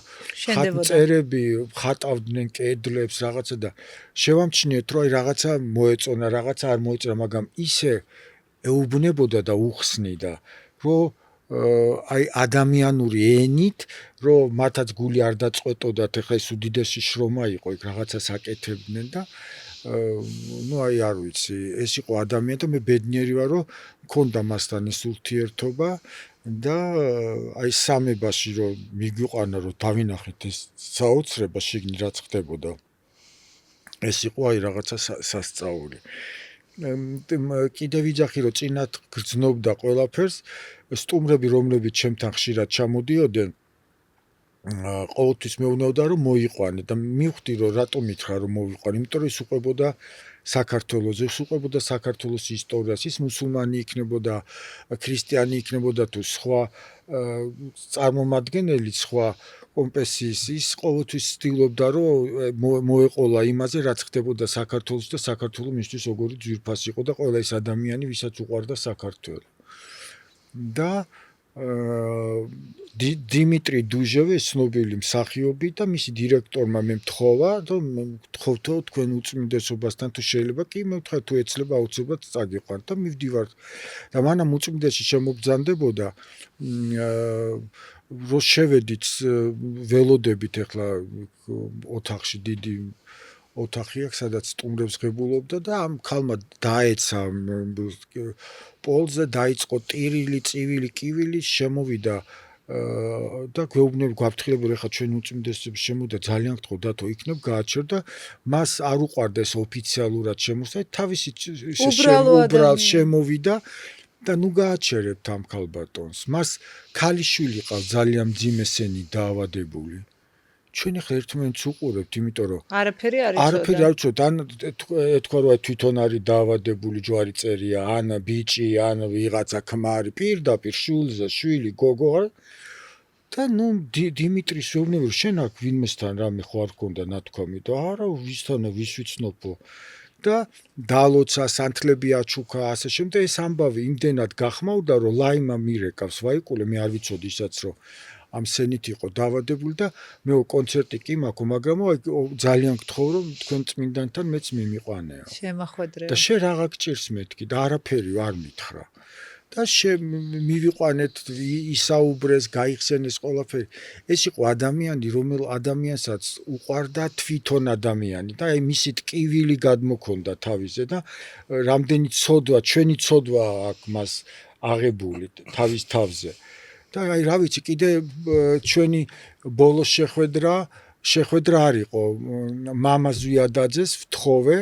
ხატწერები ხატავდნენ კედლებს რაღაცა და შევამჩნიეთ, რომ აი რაღაცა მოეწონა, რაღაცა არ მოეწონა, მაგრამ ისე ეუბნებოდა და უხსნიდა, რომ აი ადამიანური ენით, რომ მათაც გული არ დაწყვეტოდათ, ეხლა ეს უდიდესი შრომა იყო, იქ რაღაცას აკეთებდნენ და ну აი არ ვიცი, ეს იყო ადამიანი და მე ბედნიერი ვარ, რომ მქონდა მასთან ეს ურთიერთობა და აი სამებაში რომ მიგვიყვანა, რომ დავინახეთ ეს საოცრება შიგნი რაც ხდებოდა. ეს იყო აი რაღაცა სასწაული. კიდევ ვიძახი, რომ წინათ გრძნობდა ყველაფერს, სტუმრები რომლებიც ჩემთან ხშირად ჩამოდიოდნენ, ყოველთვის მეუბნებოდა რომ მოიყვანე და მივხვდი რომ რატომ მითხრა რომ მოვიყვანე, იმიტომ რომ ის უყვებოდა საქართველოს, ის უყვებოდა საქართველოს ისტორიას, ის მუსულმანი იქნებოდა, ქრისტიანი იქნებოდა თუ სხვა წარმომადგენელი სხვა კონფესიის, ის ყოველთვის ცდილობდა რომ მოეყოლა იმაზე რაც ხდებოდა საქართველოს და საქართველოს მისთვის როგორი ძვირფასი იყო და ყველა ეს ადამიანი ვისაც უყვარდა საქართველო. და დიმიტრი დუჟევი ცნობილი მსახიობი და მისი დირექტორმა მე მთხოვა, რომ მთხოვთო თქვენ უწმინდესობასთან თუ შეიძლება, კი მე ვთქვა თუ ეცლება აუცილებლად წაგიყვანთ და მივდივართ. და მანამ უწმინდესი შემობძანდებოდა, რო შევედით ველოდებით ეხლა ოთახში დიდი ოთახი აქვს, სადაც სტუმრებს ღებულობდა და ამ ქალმა დაეცა პოლზე, დაიწყო ტირილი, წივილი, კივილი, შემოვიდა და გვეუბნები გვაფრთხილებოდა, ეხლა ჩვენ უწმინდესობის შემოვიდა, ძალიან გთხოვ დათო, იქნებ გააჩერდა, მას არ უყვარდა ეს ოფიციალურად შემოსა, თავისი უბრალოდ შემოვიდა და ნუ გააჩერებთ ამ ქალბატონს. მას ქალიშვილი ყავს ძალიან მძიმესენი დაავადებული. ჩვენ ახლა ერთმანეთს უყურებთ, იმიტომ რომ არაფერი არ იცოდა. არაფერი არ იცოდა, ან ეთქვა რომ თვითონ არის დაავადებული ჯვარი წერია, ან ბიჭი, ან ვიღაცა ქმარი, პირდაპირ შულზე, შვილი, გოგო და ნუ დიმიტრის ვეუბნები, შენ აქ ვინმესთან რამე ხო არ გქონდა ნათქვამი და არა, ვისთანა ვის ვიცნობო. და დალოცა, სანთლები აჩუქა, ასე შემდეგ ეს ამბავი იმდენად გახმაურდა, რომ ლაიმა მირეკავს, ვაიკულე, მე არ ვიცოდი ისაც რომ ამ სენით იყო დაავადებული და მე კონცერტი კი მაქვს, მაგრამ ძალიან გთხოვ რომ თქვენ წმინდანთან მეც მიმიყვანეო. შემახვედრე. და შენ რაღა გჭირს მეთქი და არაფერი არ მითხრა. და მივიყვანეთ, ისაუბრეს, გაიხსენეს ყველაფერი. ეს იყო ადამიანი, რომელ ადამიანსაც უყვარდა თვითონ ადამიანი და აი მისი ტკივილი გადმოქონდა თავზე და რამდენი ცოდვა, ჩვენი ცოდვა აქვს მას აღებული თავის თავზე. და აი რა ვიცი, კიდე ჩვენი ბოლოს შეხვედრა არ იყო, მამა ზვიადაძეს ვთხოვე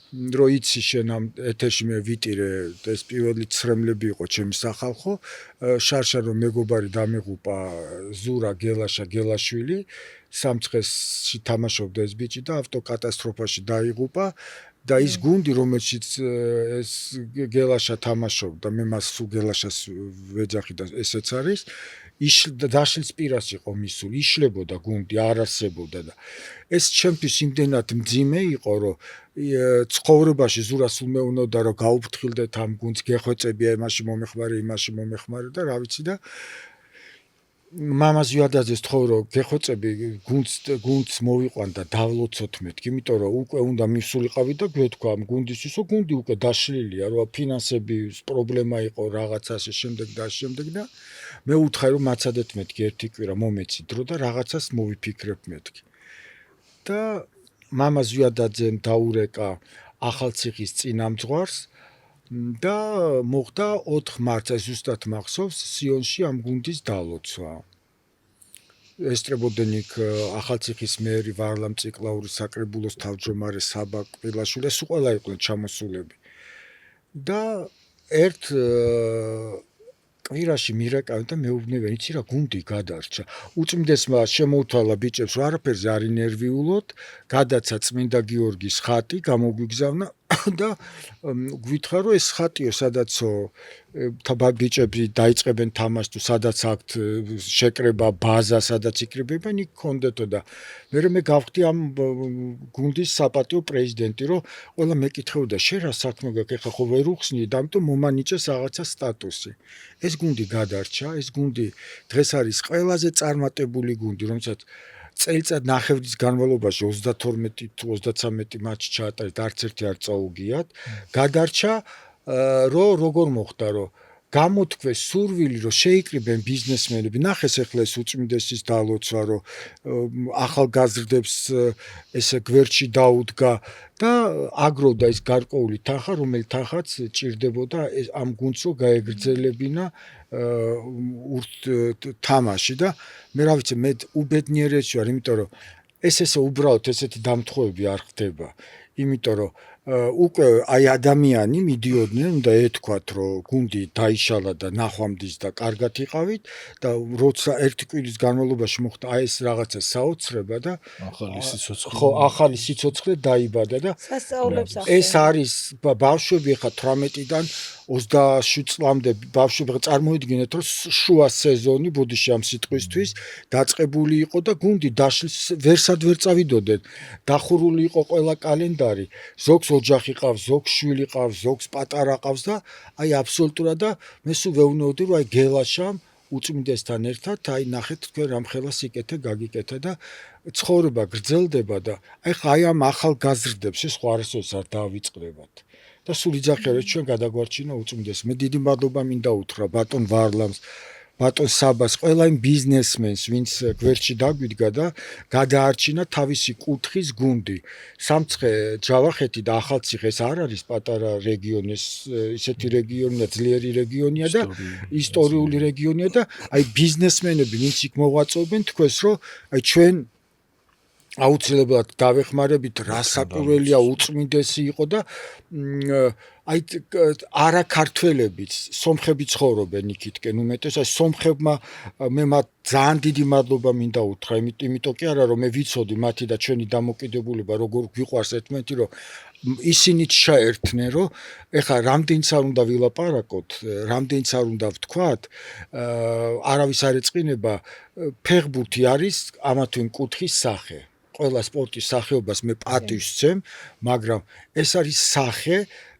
რომ იცი შენ ამ ეთერში მე ვიტირე ეს პირველი ცრემლები იყო ჩემი სახალხო შარშა რომ მეგობარი დამიღუპა ზურა გელაშა გელაშვილი სამცხეში თამაშობდა ეს ბიჭი და ავტოკატასტროფაში დაიღუპა და ის გუნდი რომელშიც ეს გელაშა თამაშობდა მე მას სულ გელაშას ვეძახი და ესეც არის დაშლის პირას იყო მისული იშლებოდა გუნდი არ არსებობდა და ეს ჩემთვის იმდენად მძიმე იყო რომ ცხოვრებაში ზურას უმეუნოდა რომ გაუფრთხილდეთ ამ გუნდს გეხვეწებია იმაში მომეხმარე და რა ვიცი და მამას ვიადაძეს თქო რომ გეხვეწები გუნდს მოვიყვან და დავლოცოთ მეთქი იმიტომ რომ უკვე უნდა მისულიყავი და გვეთქვა ამ გუნდისთვის რომ გუნდი უკვე დაშლილია რომ ფინანსების პრობლემა იყო რაღაცას შემდეგ და მე უთხრა რომ მაცადეთ მეთქი ერთი კვირა მომეცი დრო და რაღაცას მოვიფიქრებ მეთქი და მამას ვიადაძემ დაურეკა ახალციხის წინამძღვარს და მოხდა 4 მარტს ზუსტად მახსოვს სიონში ამ გუნდის დალოცვა. ესტრებოდნენ იქ ახალციხის მერი ვარლამ ციკლაური საკრებულოს თავმჯდომარე საბა ყვილაშვილი ეს ყველა იყვნენ ჩამოსულები. და ერთ კვირაში მირეკავენ და მეუბნებიან იცი რა გუნდი გადარჩა. უწმიდესმა შემოუთვალა ბიჭებს რომ არაფერზე არ ინერვიულოთ, გადაცა წმინდა გიორგის ხატი, გამოგვიგზავნა და გვითხრა რომ ეს ხატიო სადაცო ბიჭები დაიწყებენ თამაშს თუ სადაც აქვთ შეკრება ბაზა სადაც იკრიბებენ იქ კონდეთო და მე გავხდი ამ გუნდის საპატიო პრეზიდენტი რომ ყველა მეკითხეოდა შენ რა საქმე გაქვს ეხლა ხო ვერ უხსნი და ამიტომ მომანიჭეს რაღაცა სტატუსი ეს გუნდი გადარჩა ეს გუნდი დღეს არის ყველაზე წარმატებული გუნდი რომელსაც წელიწად ნახევრის განმავლობაში 32 თუ 33 მატჩი ჩაატარეთ არც ერთი არ წაუგიათ გადარჩა რომ როგორ მოხდა რომ გამოთქვეს სურვილი რომ შეიკრიბენ ბიზნესმენები ნახეს ახლა ეს უწმიდესის დალოცვა რომ ახალგაზრდებს ესე გვერდში დაუდგა და აგროვდა ის გარკვეული თანხა რომელიც თანხაც ჭირდებოდა ამ გუნდს რომ გაეგრძელებინა თამაში და მე რა ვიცი მე უბედნიერებში ვარ იმიტომ რომ ესე უბრალოდ ესეთი დამთხოვები არ ხდება იმიტომ რომ უკვე აი ადამიანი მიდიოდნენ უნდა ეთქვათ რომ გუნდი დაიშალა და ნახვამდის და კარგად იყავით და როცა ერთი კვირის განმავლობაში მოხდა აი ეს რაღაცა საოცრება და ახალი სიცოცხლე ხო ახალი სიცოცხლე დაიბადა და სასწაულებს ეს არის ბავშვები ხა 18-დან 27 წლამდე ბავშვები წარმოიდგინეთ რომ შუა სეზონი ბოდიში ამ სიტყვისთვის დაწყებული იყო და გუნდი დაშლის ვერსად ვერ წავიდოდნენ დახურული იყო ყველა კალენდარი ზოგს ოჯახი ყავს ზოგს შვილი ყავს ზოგს პატარა ყავს და აი აბსოლუტურად და მე სულ ვეუბნეოდი რომ აი გელაშამ უწმიდესთან ერთად აი ნახეთ თქვენ რამხელა სიკეთე გაგიკეთე და ცხოვრება გრძელდება და აი ამ ახალგაზრდებს ეს ხო არასოდეს არ დავიწყდებათ და სულ იძახია ჩვენ გადაგვარჩინა უწმიდეს მე დიდი მადლობა მინდა უთხრა ბატონ ვარლამს ბატონ საბას ყველა იმ ბიზნესმენს ვინც გვერდში დაგვიდგა და გადაარჩინა თავისი კუთხის გუნდი სამცხე ჯავახეთი და ახალციხე ეს არ არის პატარა რეგიონი ისეთი რეგიონია ძლიერი რეგიონია და ისტორიული რეგიონია და აი ბიზნესმენები ვინც იქ მოღვაწეობენ თქვენს რომ აი ჩვენ აუცილებლად დავეხმარებით რა საკურველია უწმიდესი იყო და აი არა ქართველებიც სომხები ცხოვრობენ იქითკენ უმეტეს აი სომხებმა მე მათ ძალიან დიდი მადლობა მინდა უთხრა იმიტომ კი არა რომ მე ვიცოდი მათი და ჩვენი დამოკიდებულება როგორ გვიყვარს ერთმანეთი რომ ისინიც შეერთნენ რომ ეხლა რამდენიც არ უნდა ვილაპარაკოთ რამდენიც არ უნდა ვთქვათ არავის არ ეწყინება ფეხბურთი არის ამა თუ იმ კუთხის სახე ყველა სპორტის სახეობას მე პატივს ვცემ მაგრამ ეს არის სახე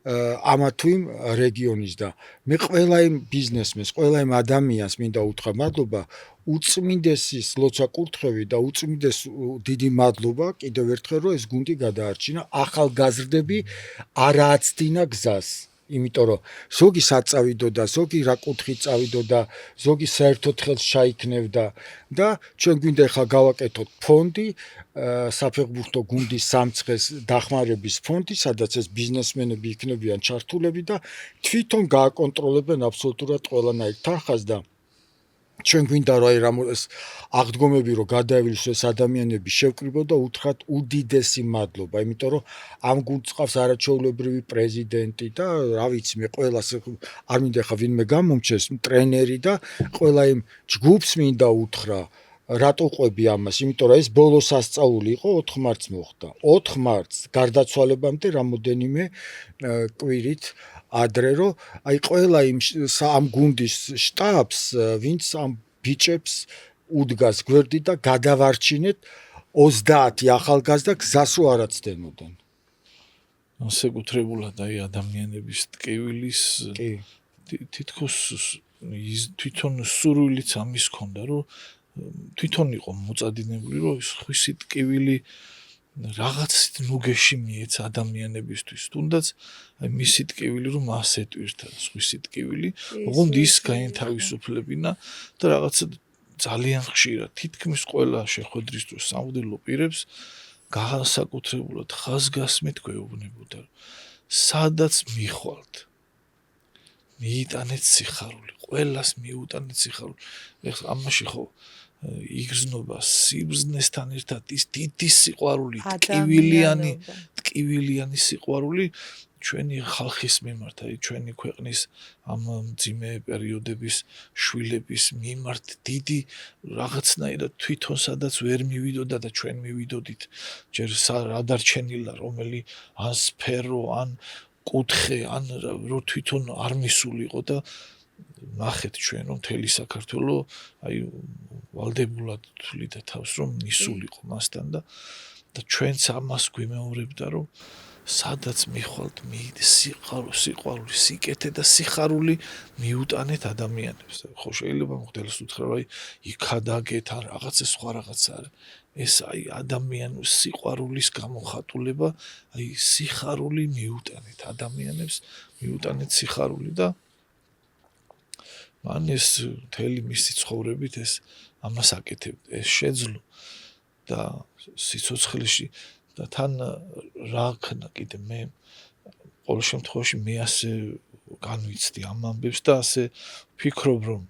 ამა თუ იმ რეგიონის და მე ყველა იმ ბიზნესმენს, ყველა იმ ადამიანს მინდა უთხრა მადლობა უწმინდესის ლოცვა კურთხევი და უწმინდეს დიდი მადლობა კიდევ ერთხელ რომ ეს გუნდი გადაარჩინა ახალგაზრდები არ ააცდინა გზას იმიტომ რომ ზოგი საწავიდოდა, ზოგი რა კუთხით წავიდოდა, ზოგი საერთოდ ხელს ჩაიქნევდა და ჩვენ გვინდა ახლა გავაკეთოთ ფონდი, საფეხბურთო გუნდის სამცხეს დახმარების ფონდი, სადაც ეს ბიზნესმენები იქნებიან ჩართულები და თვითონ გააკონტროლებენ აბსოლუტურად ყველანაირ თანხას და ჩვენ გვინდა რომ აი ეს აღდგომები რომ გადაევლოს ეს ადამიანები შევკრიბო და უთხრათ უდიდესი მადლობა, იმიტომ რომ ამ გუნდს ყავს არაჩვეულებრივი პრეზიდენტი და რა ვიცი მე ყველას არ მინდა ხა ვინმე გამომჩეს ტრენერი და ყველა იმ ჯგუფს მინდა უთხრა რატო ყვები ამას, იმიტომ რომ ეს ბოლო სასწაული იყო 4 მარტს მოხდა. 4 მარტს გარდაცვალებამდე რამოდენიმე კვირით ადრე რომ აი ყველა ამ გუნდის შტაბს ვინც ამ ბიჭებს უდგას გვერდით და გადავარჩინეთ 30 ახალგაზრდა გზას არ აცდენოდან. განსაკუთრებულად აი ადამიანების ტკივილის თითქოს თვითონ სურვილიც ამის ჰქონდა რომ თვითონ იყო მოწადინებული რომ ხვისი ტკივილი რაღაცით ნუგეში მიეცა ადამიანებისთვის, თუნდაც აი მისი ტკივილი რომ მას ეტვირთა ხვისი ტკივილი, ოღონდ ის გაინთავისუფლებინა და რაღაცა ძალიან ხშირად თითქმის ყველა შეხვედრის დროს სამღვდელო პირებს განსაკუთრებულად ხაზგასმით გვეუბნებოდა სადაც მიხვალთ მიიტანეთ სიხარული, ყველას მიუტანეთ სიხარული. ეხლა ამაში ხო იგრძნობა სიბრძნესთან ერთად ის დიდი სიყვარული, ტკივილიანი სიყვარული ჩვენი ხალხის მიმართ, აი ჩვენი ქვეყნის ამ მძიმე პერიოდების შვილების მიმართ დიდი რაღაცნაირად თვითონ სადაც ვერ მივიდოდა და ჩვენ მივიდოდით ჯერ რა დარჩენილა რომელი ან სფერო ან კუთხე ან რო თვითონ არ მისულიყო და ნახეთ ჩვენ რომ მთელი საქართველო აი ვალდებულად თვლიდა თავს რომ მისულიყო მასთან და ჩვენც ამას გვიმეორებდა რომ სადაც მიხვალთ სიყვარული, სიკეთე და სიხარული მიუტანეთ ადამიანებს. ხო შეიძლება მღვდელს უთხრა რომ აი იქადაგეთ ან რაღაცა სხვა რაღაცა არის. ეს აი ადამიანის სიყვარულის გამოხატულება, აი სიხარული მიუტანეთ ადამიანებს, მიუტანეთ სიხარული და მან ეს მთელი მისი ცხოვრებით ეს ამას აკეთებდა, ეს შეძლო და სიცოცხლეში და თან რა ქნა კიდე მე ყოველ შემთხვევაში მე ასე განვიცდი ამ ამბებს და ასე ვფიქრობ რომ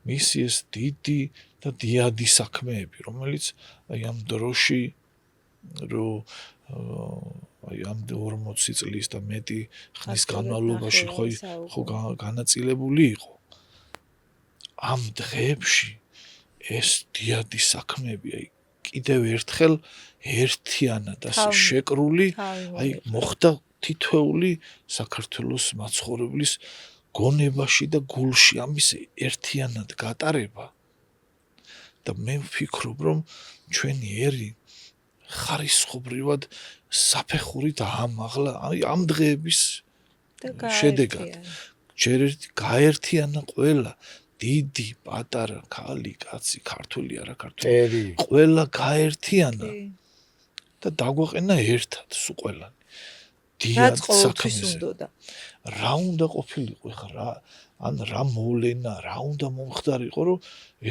მისი ეს დიდი და დიადი საქმეები რომელიც აი ამ დროში რომ აი ამ 40 წლის და მეტი ხნის განმავლობაში ხო განაწილებული იყო ამ დღეებში ეს დიადი საქმეები აი კიდევ ერთხელ ერთიანად ასე შეკრული აი მოხდა თითოეული საქართველოს მაცხოვრებლის გონებაში და გულში ამის ერთიანად გატარება და მე ვფიქრობ რომ ჩვენი ერი ხარისხობრივად საფეხურით ამაღლა ამ დღეების შედეგად ჯერ გაერთიანა ყველა დიდი, პატარა, ქალი, კაცი, ქართული, არა ქართული, ყველა გაერთიანა და დაგვაყენა ერთად სულ ყველანი. დიად საქმეზე. რა უნდა ყოფილიყო ხა ან რა მოვლენა, რა უნდა მომხდარიყო, რომ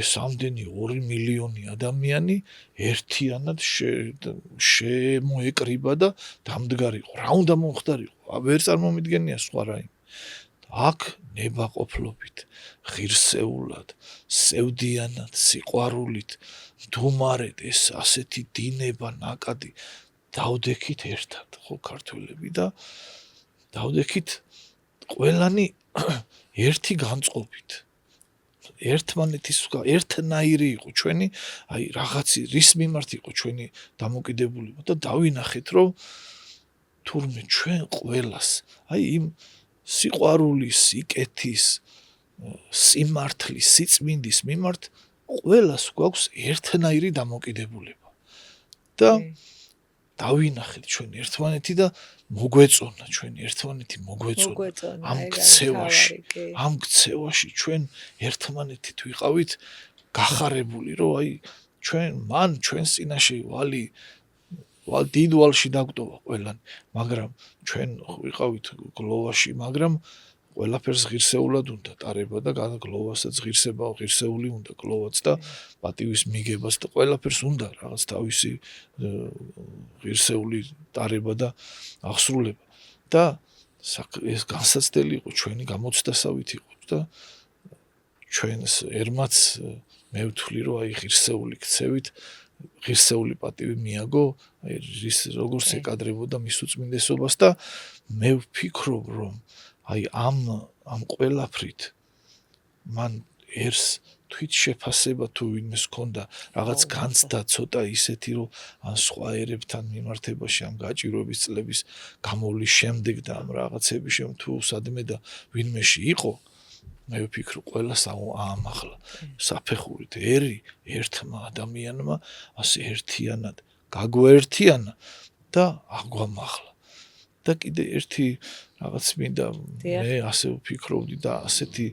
ეს ამდენი 2 მილიონი ადამიანი ერთიანად შემოეკრიბა და დამდგარიყო. რა უნდა მომხდარიყო? ვერ წარმომიდგენია სხვა რაიმე. აქ ნებაყოფლობით, ღირსეულად, სევდიანად, სიყვარულით, დუმარეთ ეს ასეთი დინება, ნაკადი დავდექით ერთად, ხო ქართველები და დავდექით ყველანი ერთი განწყობით. ერთმანეთის ერთნაირი იყო ჩვენი, აი რაღაცი რის მიმართ იყო ჩვენი დამოკიდებულება და დავინახეთ რომ თურმე ჩვენ ყველას აი იმ სიყვარულის, სიკეთის, სიმართლის, სიწმინდის მიმართ ყველას გვაქვს ერთნაირი დამოკიდებულება. და დავინახეთ ჩვენ ერთმანეთი და მოგვეწონა ჩვენი ერთმანეთი მოგვეწონა ამ ქცევაში ჩვენ ერთმანეთით ვიყავით გახარებული რომ აი ჩვენს წინაშე დიდ ვალში დაგვტოვა ყველანი, მაგრამ ჩვენ ვიყავით გლოვაში, მაგრამ ყველაფერს ღირსეულად უნდა ტარება და გლოვასაც ღირსეული უნდა გლოვაც და პატივის მიგებას და ყველაფერს უნდა რაღაც თავისი ღირსეული ტარება და აღსრულება და ეს განსაცდელი იყო ჩვენი გამოცდასავით იყო და ჩვენს ერმაც მე ვთვლი რომ აი ღირსეული ქცევით ღირსეული პატივი მიაგო აი რის როგორც ეკადრებოდა მის უწმინდესობას და მე ვფიქრობ რომ აი ამ ყველაფრით მან ერს თვით შეფასება თუ ვინმეს ქონდა რაღაც განცდა ცოტა ისეთი რომ ან სხვა ერებთან მიმართებაში ამ გაჭირვების წლების გამოვლის შემდეგ და ამ რაღაცების შემ თუ სადმე და ვინმეში იყო მე ვფიქრობ ყველას აამახლა საფეხურით ერი ერთმა ადამიანმა ასე ერთიანად გაგვაერთიანა და აგვამახლა და კიდე ერთი რაღაც მინდა მე ასე ვფიქრობდი და ასეთი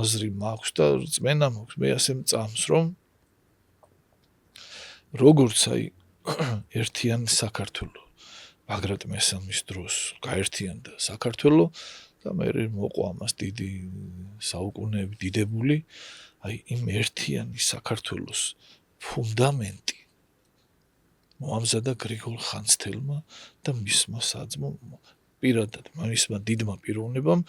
აზრი მაქვს და რწმენა მაქვს მე ასე მწამს რომ როგორც აი ერთიანი საქართველო ბაგრატ მესამის დროს გაერთიანდა საქართველო და მე მოყვა ამას დიდი საუკუნეები დიდებული აი იმ ერთიანი საქართველოს ფუნდამენტი მოამზადა გრიგოლ ხანძთელმა და მისმა საძმომ პირადად მისმა დიდმა პიროვნებამ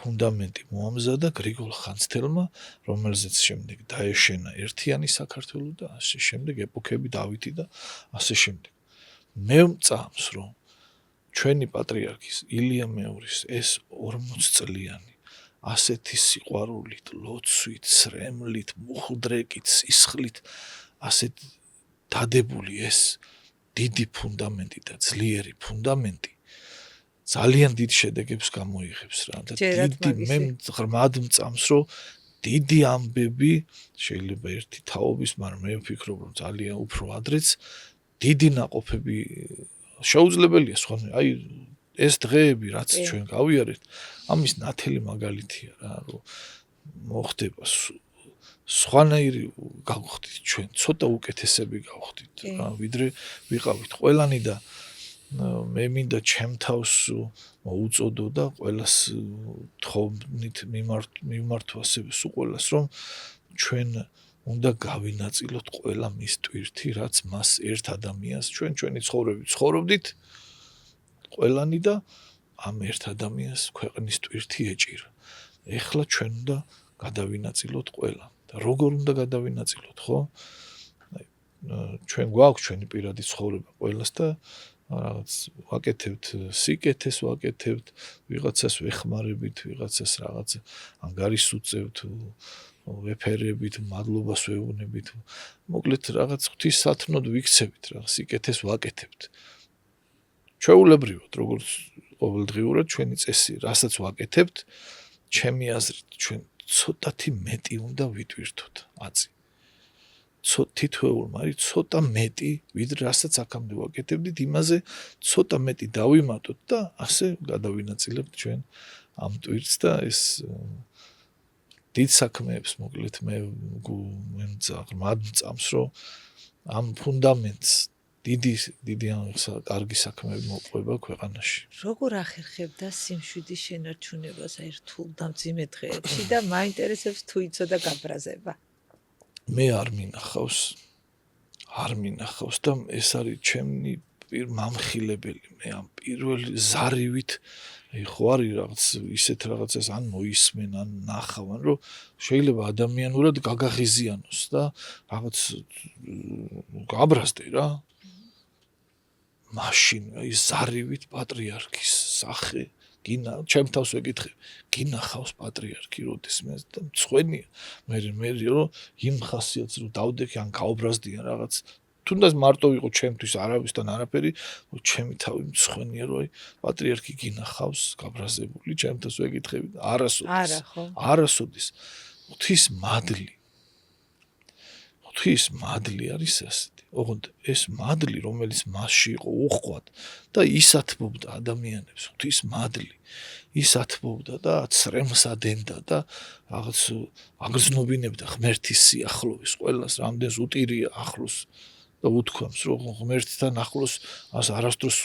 ფუნდამენტი მოამზადა გრიგოლ ხანძთელმა რომელზეც შემდეგ დაეშენა ერთიანი საქართველო და ასე შემდეგ ეპოქები დავითი და ასე შემდეგ მე მწამს რომ ჩვენი პატრიარქის ილია მეორის ეს 40 წლიანი ასეთი სიყვარულით, ლოცვით, სრემლით, მუხლდრეკით, სისხლით ასეთ დადებული ეს დიდი ფუნდამენტი და ძლიერი ფუნდამენტი ძალიან დიდ შედეგებს გამოიღებს რა და დიდი მე ღრმად მწამს რომ დიდი ამბები შეიძლება ერთი თაობის, მაგრამ მე ვფიქრობ რომ ძალიან უფრო ადრეც დიდი ناقოფები შეუძლებელია სხვა აი ეს დღეები რაც ჩვენ გავიარეთ ამის ნათელი მაგალითია რა რომ მოხდება სხვანაირი გავხდით ჩვენ ცოტა უკეთესები გავხდით რა ვიდრე ვიყავით ყველანი და მე მინდა ჩემ თავს მოუწოდო და ყველას თხოვნით მიმართვა ასევე სულ ყველას რომ ჩვენ უნდა გავინაწილოთ ყველა მის ტვირთი რაც მას ერთ ადამიანს ჩვენი ცხოვრებით ცხოვრობდით ყველანი და ამ ერთ ადამიანს ქვეყნის ტვირთი ეჭირა ეხლა ჩვენ უნდა გადავინაწილოთ ყველა და როგორ უნდა გადავინაწილოთ ხო ჩვენ გვაქვს ჩვენი პირადი ცხოვრება ყველას და რაღაც ვაკეთებთ სიკეთეს ვაკეთებთ ვიღაცას ვეხმარებით ვიღაცას რაღაც ანგარიშს უწევთ ვეფერებით მადლობას ვეუბნებით მოკლედ რაღაც ღვთისათნოდ ვიქცევით რაღაც სიკეთეს ვაკეთებთ ჩვეულებრივად როგორც ყოველდღიურად ჩვენი წესი რასაც ვაკეთებთ ჩემი აზრით ჩვენ ცოტათი მეტი უნდა ვიტვირთოთ აწი თითოეულ მაგრამ ცოტა მეტი ვიდრე რასაც აქამდე ვაკეთებდით იმაზე ცოტა მეტი დავიმატოთ და ასე გადავინაწილებთ ჩვენ ამ ტვირთს და ეს დიდ საქმეებს მოკლედ მე ღრმად მწამს რომ ამ ფუნდამენტს დიდი კარგი საქმეები მოყვება ქვეყანაში. როგორ ახერხებდა სიმშვიდის შენარჩუნებას აი რთულ და მძიმე დღეებში და მაინტერესებს თუ იცოდა გაბრაზება. მე არ მინახავს და ეს არის ჩემი მამხილებელი მე ამ პირველი ზარივით ხო არის რაღაც ისეთ რაღაცას ან მოისმენ ან ნახავენ რომ შეიძლება ადამიანურად გაგაღიზიანოს და რაღაც გაბრაზდე რა მაშინ ის ზარივით პატრიარქის სახე გინა ჩემ თავს ვეკითხე გინახავს პატრიარქი როდესმე და მწვენია მე რომ იმ ხასიათს რომ დავდექი ან გაუბრაზდიან რაღაც თუნდაც მარტო იყო ჩემთვის არავისთან არაფერი ჩემი თავი მწვენია რომ აი პატრიარქი გინახავს გაბრაზებული ჩემ თავს ვეკითხები არასოდეს ღვთის მადლი არის ასეთი ოღონდ ეს მადლი რომელიც მასში იყო უხვად და ისათბობდა ადამიანებს ღვთის მადლი ისათბობდა და ცრემლს ადენდა და რაღაც აგრძნობინებდა ღმერთის სიახლოვეს ყველას რამდენს უტირია ახლოს და უთქვამს რომ ღმერთთან ახლოს არასდროს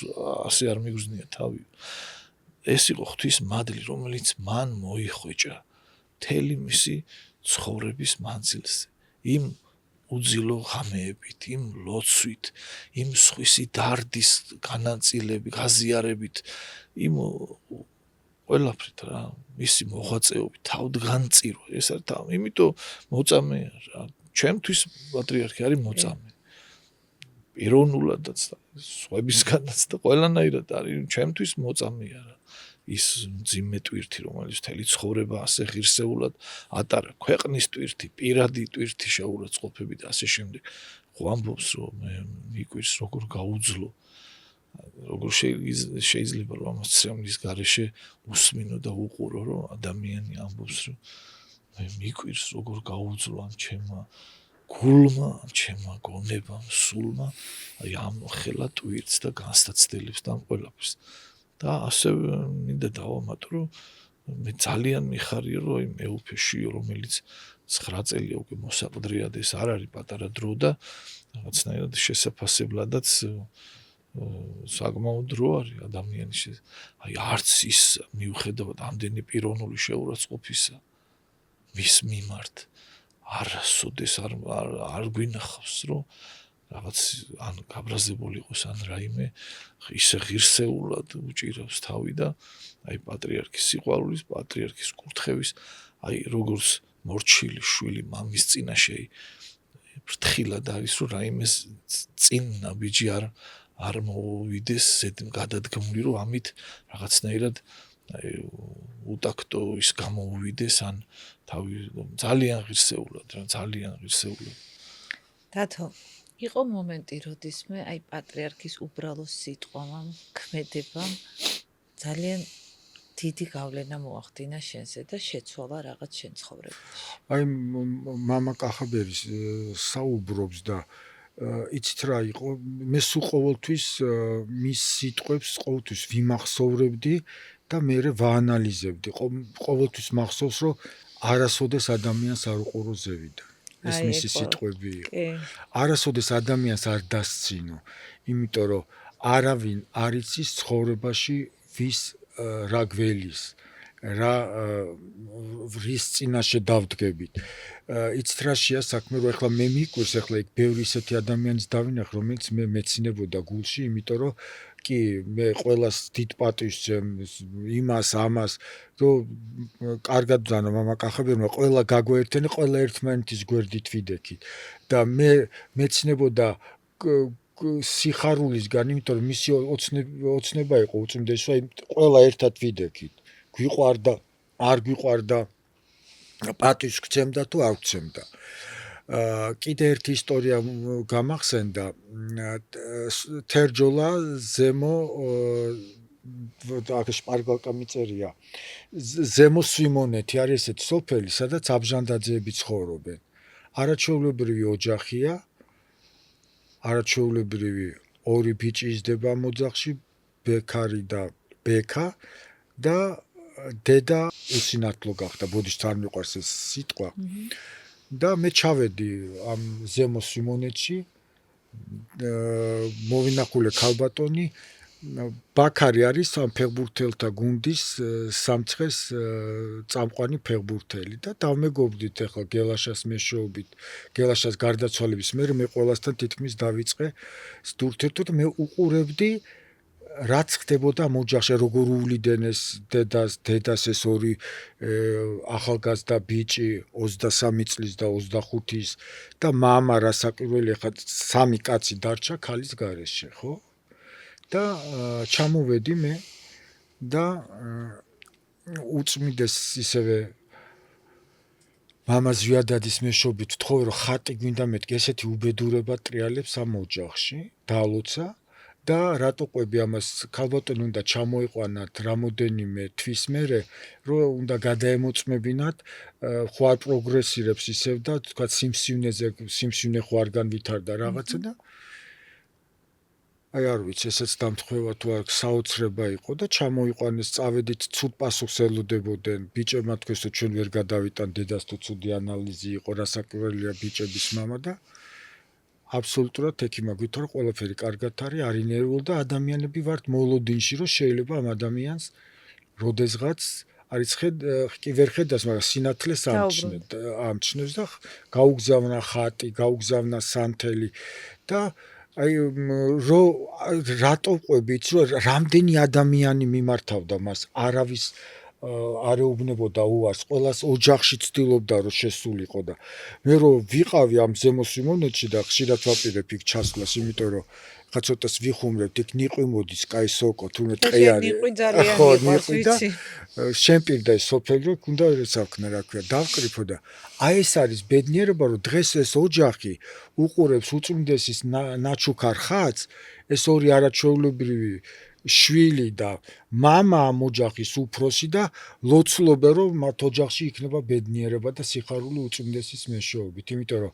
ასე არ მიგრძნია თავი ეს იყო ღვთის მადლი რომელიც მან მოიხვეჭა მთელი მისი ცხოვრების მანძილზე იმ უძილო ღამეებით, იმ ლოცვით, იმ სხვისი დარდის განაწილებით, გაზიარებით, იმ ყველაფრით რა მისი მოღვაწეობით თავდგანწირვა ეს არ იმიტომ მოწამეა რა ჩემთვის პატრიარქი არის მოწამე პიროვნულადაც და სხვებისგანაც და ყველანაირად არის ჩემთვის მოწამეა რა ის ძიმე ტვირთი რომელიც მთელი ცხოვრება ასე ღირსეულად ატარა ქვეყნის ტვირთი პირადი ტვირთი შეურაცხყოფები და ასე შემდეგ ხო ამბობს რომ მე მიკვირს როგორ გაუძლო როგორ შეიძლება რომ ამას ცემლის გარეშე უსმინო და უყურო რომ ადამიანი ამბობს რომ მე მიკვირს როგორ გაუძლო ამ ჩემმა გულმა ჩემმა გონებამ სულმა აი ამ ხელა ტვირთს და განსაცდელებს და ამ ყველაფერს და ასე მინდა დავამატო რომ მე ძალიან მიხარია რომ აი მეუფეში რომელიც 9 წელია უკვე მოსაყდრია და ეს არ არის პატარა დრო და რაღაცნაირად შესაძლებელადაც საკმაოდ დრო არის ადამიანის აი არც ის მიუხედავად ამდენი პიროვნული შეურაცხყოფისა მის მიმართ არასოდეს არ გვინახავს რომ რაღაც ან გაბრაზებული იყოს ან რაიმე ისე ღირსეულად უჭირავს თავი და აი პატრიარქის სიყვარულის პატრიარქის კურთხევის აი როგორც მორჩილი შვილი მამის წინაშე ფრთხილად არის რომ რაიმე წინ ნაბიჯი არ მოვიდეს გადადგმული რომ ამით რაღაცნაირად უტაქტო ის გამოუვიდეს ან თავი ძალიან ღირსეულად რა ძალიან ღირსეულად დათო იყო მომენტი როდისმე აი პატრიარქის უბრალო სიტყვამ ქმედებამ ძალიან დიდი გავლენა მოახდინა შენზე და შეცვალა რაღაც შენ ცხოვრებაში აი მამა კახაბერის საუბრობს და იცით რა იყო მე სულ ყოველთვის მის სიტყვებს ყოველთვის ვიმახსოვრებდი და მე ვაანალიზებდი ყოველთვის მახსოვს რომ არასოდეს ადამიანს არ უყურო ზევიდან ეს მისი სიტყვები იყო არასოდეს ადამიანს არ დასცინო იმიტომ რომ არავინ არ იცის ცხოვრებაში ვის რა გველის რა რის წინაშე დავდგებით იცით რაშია საქმე რომ ეხლა მე მიკვირს ეხლა იქ ბევრი ისეთი ადამიანის დავინახ რომელიც მე მეცინებოდა გულში იმიტომ რომ კი მე ყველას დიდ პატივს იმას ამას რომ კარგად ბრძანა მამა კახაბერმა ყველა გაგვაერთიანე ყველა ერთმანეთის გვერდით ვიდექით და მე მეცინებოდა სიხარულისგან იმიტომ რომ მისი ოცნება იყო უწმიდესი რომ ყველა ერთად ვიდექით გვიყვარდა არ გვიყვარდა პატივს გცემდა თუ არ გცემდა კიდე ერთი ისტორია გამახსენდა თერჯოლა ზემო აქ შპარგალკა მიწერია ზემო სვიმონეთი არის ესეთი სოფელი სადაც აბჟანდაძეები ცხოვრობენ არაჩვეულებრივი ოჯახია არაჩვეულებრივი ორი ბიჭი იზრდება ამ ოჯახში ბექარი და ბექა და დედა უსინათლო გახდა ბოდიშს არ მიყვარს ეს სიტყვა და მე ჩავედი ამ ზემო სვიმონეთში მოვინახულე ქალბატონი ბაქარი არის ამ ფეხბურთელთა გუნდის სამცხეს წამყვანი ფეხბურთელი და დავმეგობრდით ახლა გელაშას მეშვეობით გელაშას გარდაცვალების მერე მე ყველასთან თითქმის დავიწყე სდურთერთო და მე უყურებდი რაც ხდებოდა ამ ოჯახში როგორ უვლიდენ ეს დედას ეს ორი ახალგაზრდა ბიჭი 23 წლის და 25-ის და მამა რასაკვირველი ახლა სამი კაცი დარჩა ქალის გარეშე ხო და ჩამოვედი მე და უწმიდეს ისევე მამას ვიადადის მეშვეობით ვთხოვე რომ ხატი გვინდა მეთქი ესეთი უბედურება ტრიალებს ამ ოჯახში დაალოცა და რატო ყვები ამას ქალბატონი უნდა ჩამოიყვანათ რამოდენიმე თვის მერე რომ უნდა გადაემოწმებინათ ხო არ პროგრესირებს ისევ და თქვა სიმსივნე ხო არ განვითარდა რაღაცა და აი არ ვიცი ესეც დამთხვევა თუ არ საოცრება იყო და ჩამოიყვანეს წავედით ცუდ პასუხს ელოდებოდნენ ბიჭებმა თქვეს რომ ჩვენ ვერ გადავიტან დედას თუ ცუდი ანალიზი იყო რასაკვირველია ბიჭების მამა და აბსოლუტურად ექიმა გვითხრა რომ ყველაფერი კარგად არის არინერვულ და ადამიანები ვართ მოლოდინში რომ შეიძლება ამ ადამიანს როდესღაც არის კი ვერ ხედავს მაგრამ სინათლეს ამჩნევს და გაუგზავნა ხატი გაუგზავნა სანთელი და აი რატო ყვები იცი რომ რამდენი ადამიანი მიმართავდა მას არავის არ ეუბნებოდა უარს, ყველას ოჯახში ცდილობდა რომ შესულიყო და მე რომ ვიყავი ამ ზემო სიმონეთში და ხშირად ვაპირებ იქ ჩასვლას, იმიტომ რომ ხა ცოტას ვიხუმრებთ, იქ ნიყვი მოდის, კაი სოკო, თუნდაც ტყე არის. ნიყვი ძალიან ხო, მიყვარს, ნიყვი და ვიცი. შემპირდა ეს სოფელი, რომ უნდა რესავქნა, რა ქვია, დავკრიფო და აი ეს არის ბედნიერება, რომ დღეს ეს ოჯახი უყურებს უწმინდესის ნაჩუქარ ხატს, ეს ორი არაჩვეულებრივი შვილი და მამა ამ ოჯახის უფროსი და ლოცულობენ რომ მათ ოჯახში იქნება ბედნიერება და სიხარული უწმინდესის მეშვეობით, იმიტომ რომ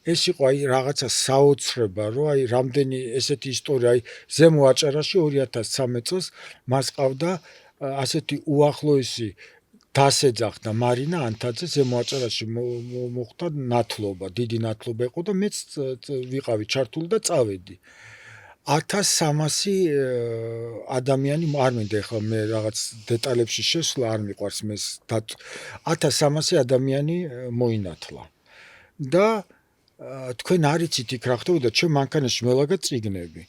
ეს იყო აი რაღაცა საოცრება, რომ აი რამდენი ესეთი ისტორია, აი ზემო აჭარაში 2013 წელს მას ყავდა ასეთი უახლოესი დასეძახდა მარინა ანთაძე, ზემო აჭარაში მოხდა ნათლობა, დიდი ნათლობა იყო და მეც ვიყავი ჩართული და წავედი. 1300 ადამიანი, არ მინდა ახლა მე რაღაც დეტალებში შესვლა, არ მიყვარს მე 1300 ადამიანი მოინათლა. და თქვენ არიცით იქ რა ხდებოდა, ჩემ მანქანაში მელაგა წიგნები.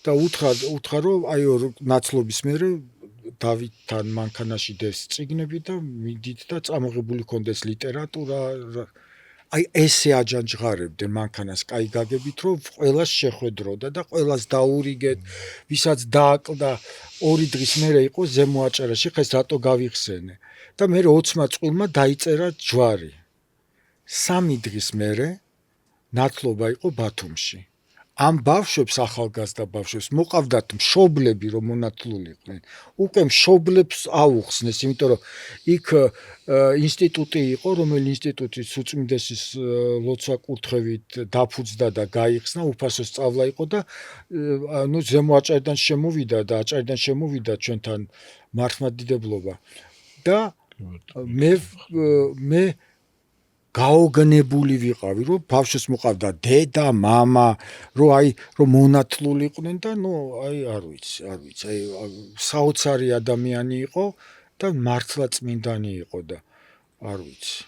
და უთხრა რომ აი ნაცლობის მერე დავითთან მანქანაში დეს წიგნები და მიდით და წამოღებული ქონდეს ლიტერატურა. აი ესე აჯანჯღარებდნენ მანქანას კაი გაგებით, რომ ყველას შეხვედროდა და ყველას დაურიგეთ, ვისაც დააკლდა 2 დღის მერე იყო ზემო აჭარაში, ხეს რატო გავიხსენე. და მე 20 წყვილმა დაიწერა ჯვარი. 3 დღის მერე ნათლობა იყო ბათუმში. ამ ბავშვებს, ახალგაზრდა ბავშვებს მოყავდათ მშობლები, რომ მონათლულიყვნენ. უკვე მშობლებს აუხსნეს, იმიტომ რომ იქ ინსტიტუტი იყო, რომელი ინსტიტუტის უწმინდესის ლოცვა კურთხევით დაფუძდა და გაიხსნა, უფასო სწავლა იყო და ნუ ზემო აჭარიდან შემოვიდა ჩვენთან მართლმადიდებლობა. და მე გაოგნებული ვიყავი, რომ ბავშვს მოყავდა დედა, მამა, რომ მონათლულიყვნენ და ნუ აი არ ვიცი, აი საოცარი ადამიანი იყო და მართლა წმინდანი იყო და არ ვიცი.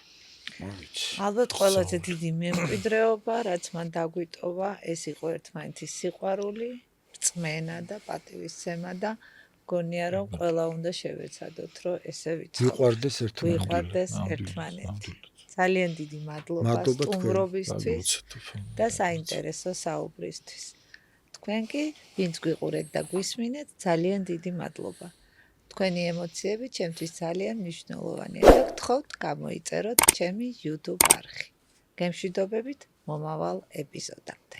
ალბათ ყველაზე დიდი მემკვიდრეობა, რაც მან დაგვიტოვა, ეს იყო ერთმანეთის სიყვარული, რწმენა და პატივისცემა და გონია რომ ყველა უნდა შევეცადოთ, რომ ესე ვიყვარდეს ერთმანეთი. ძალიან დიდი მადლობა სტუმრობისთვის და საინტერესო საუბრისთვის. თქვენ კი, ვინც გვიყურეთ და გვისმინეთ, ძალიან დიდი მადლობა. თქვენი ემოციები ჩემთვის ძალიან მნიშვნელოვანია და გთხოვთ გამოიწეროთ ჩემი YouTube არხი. გემშვიდობებით მომავალ ეპიზოდამდე.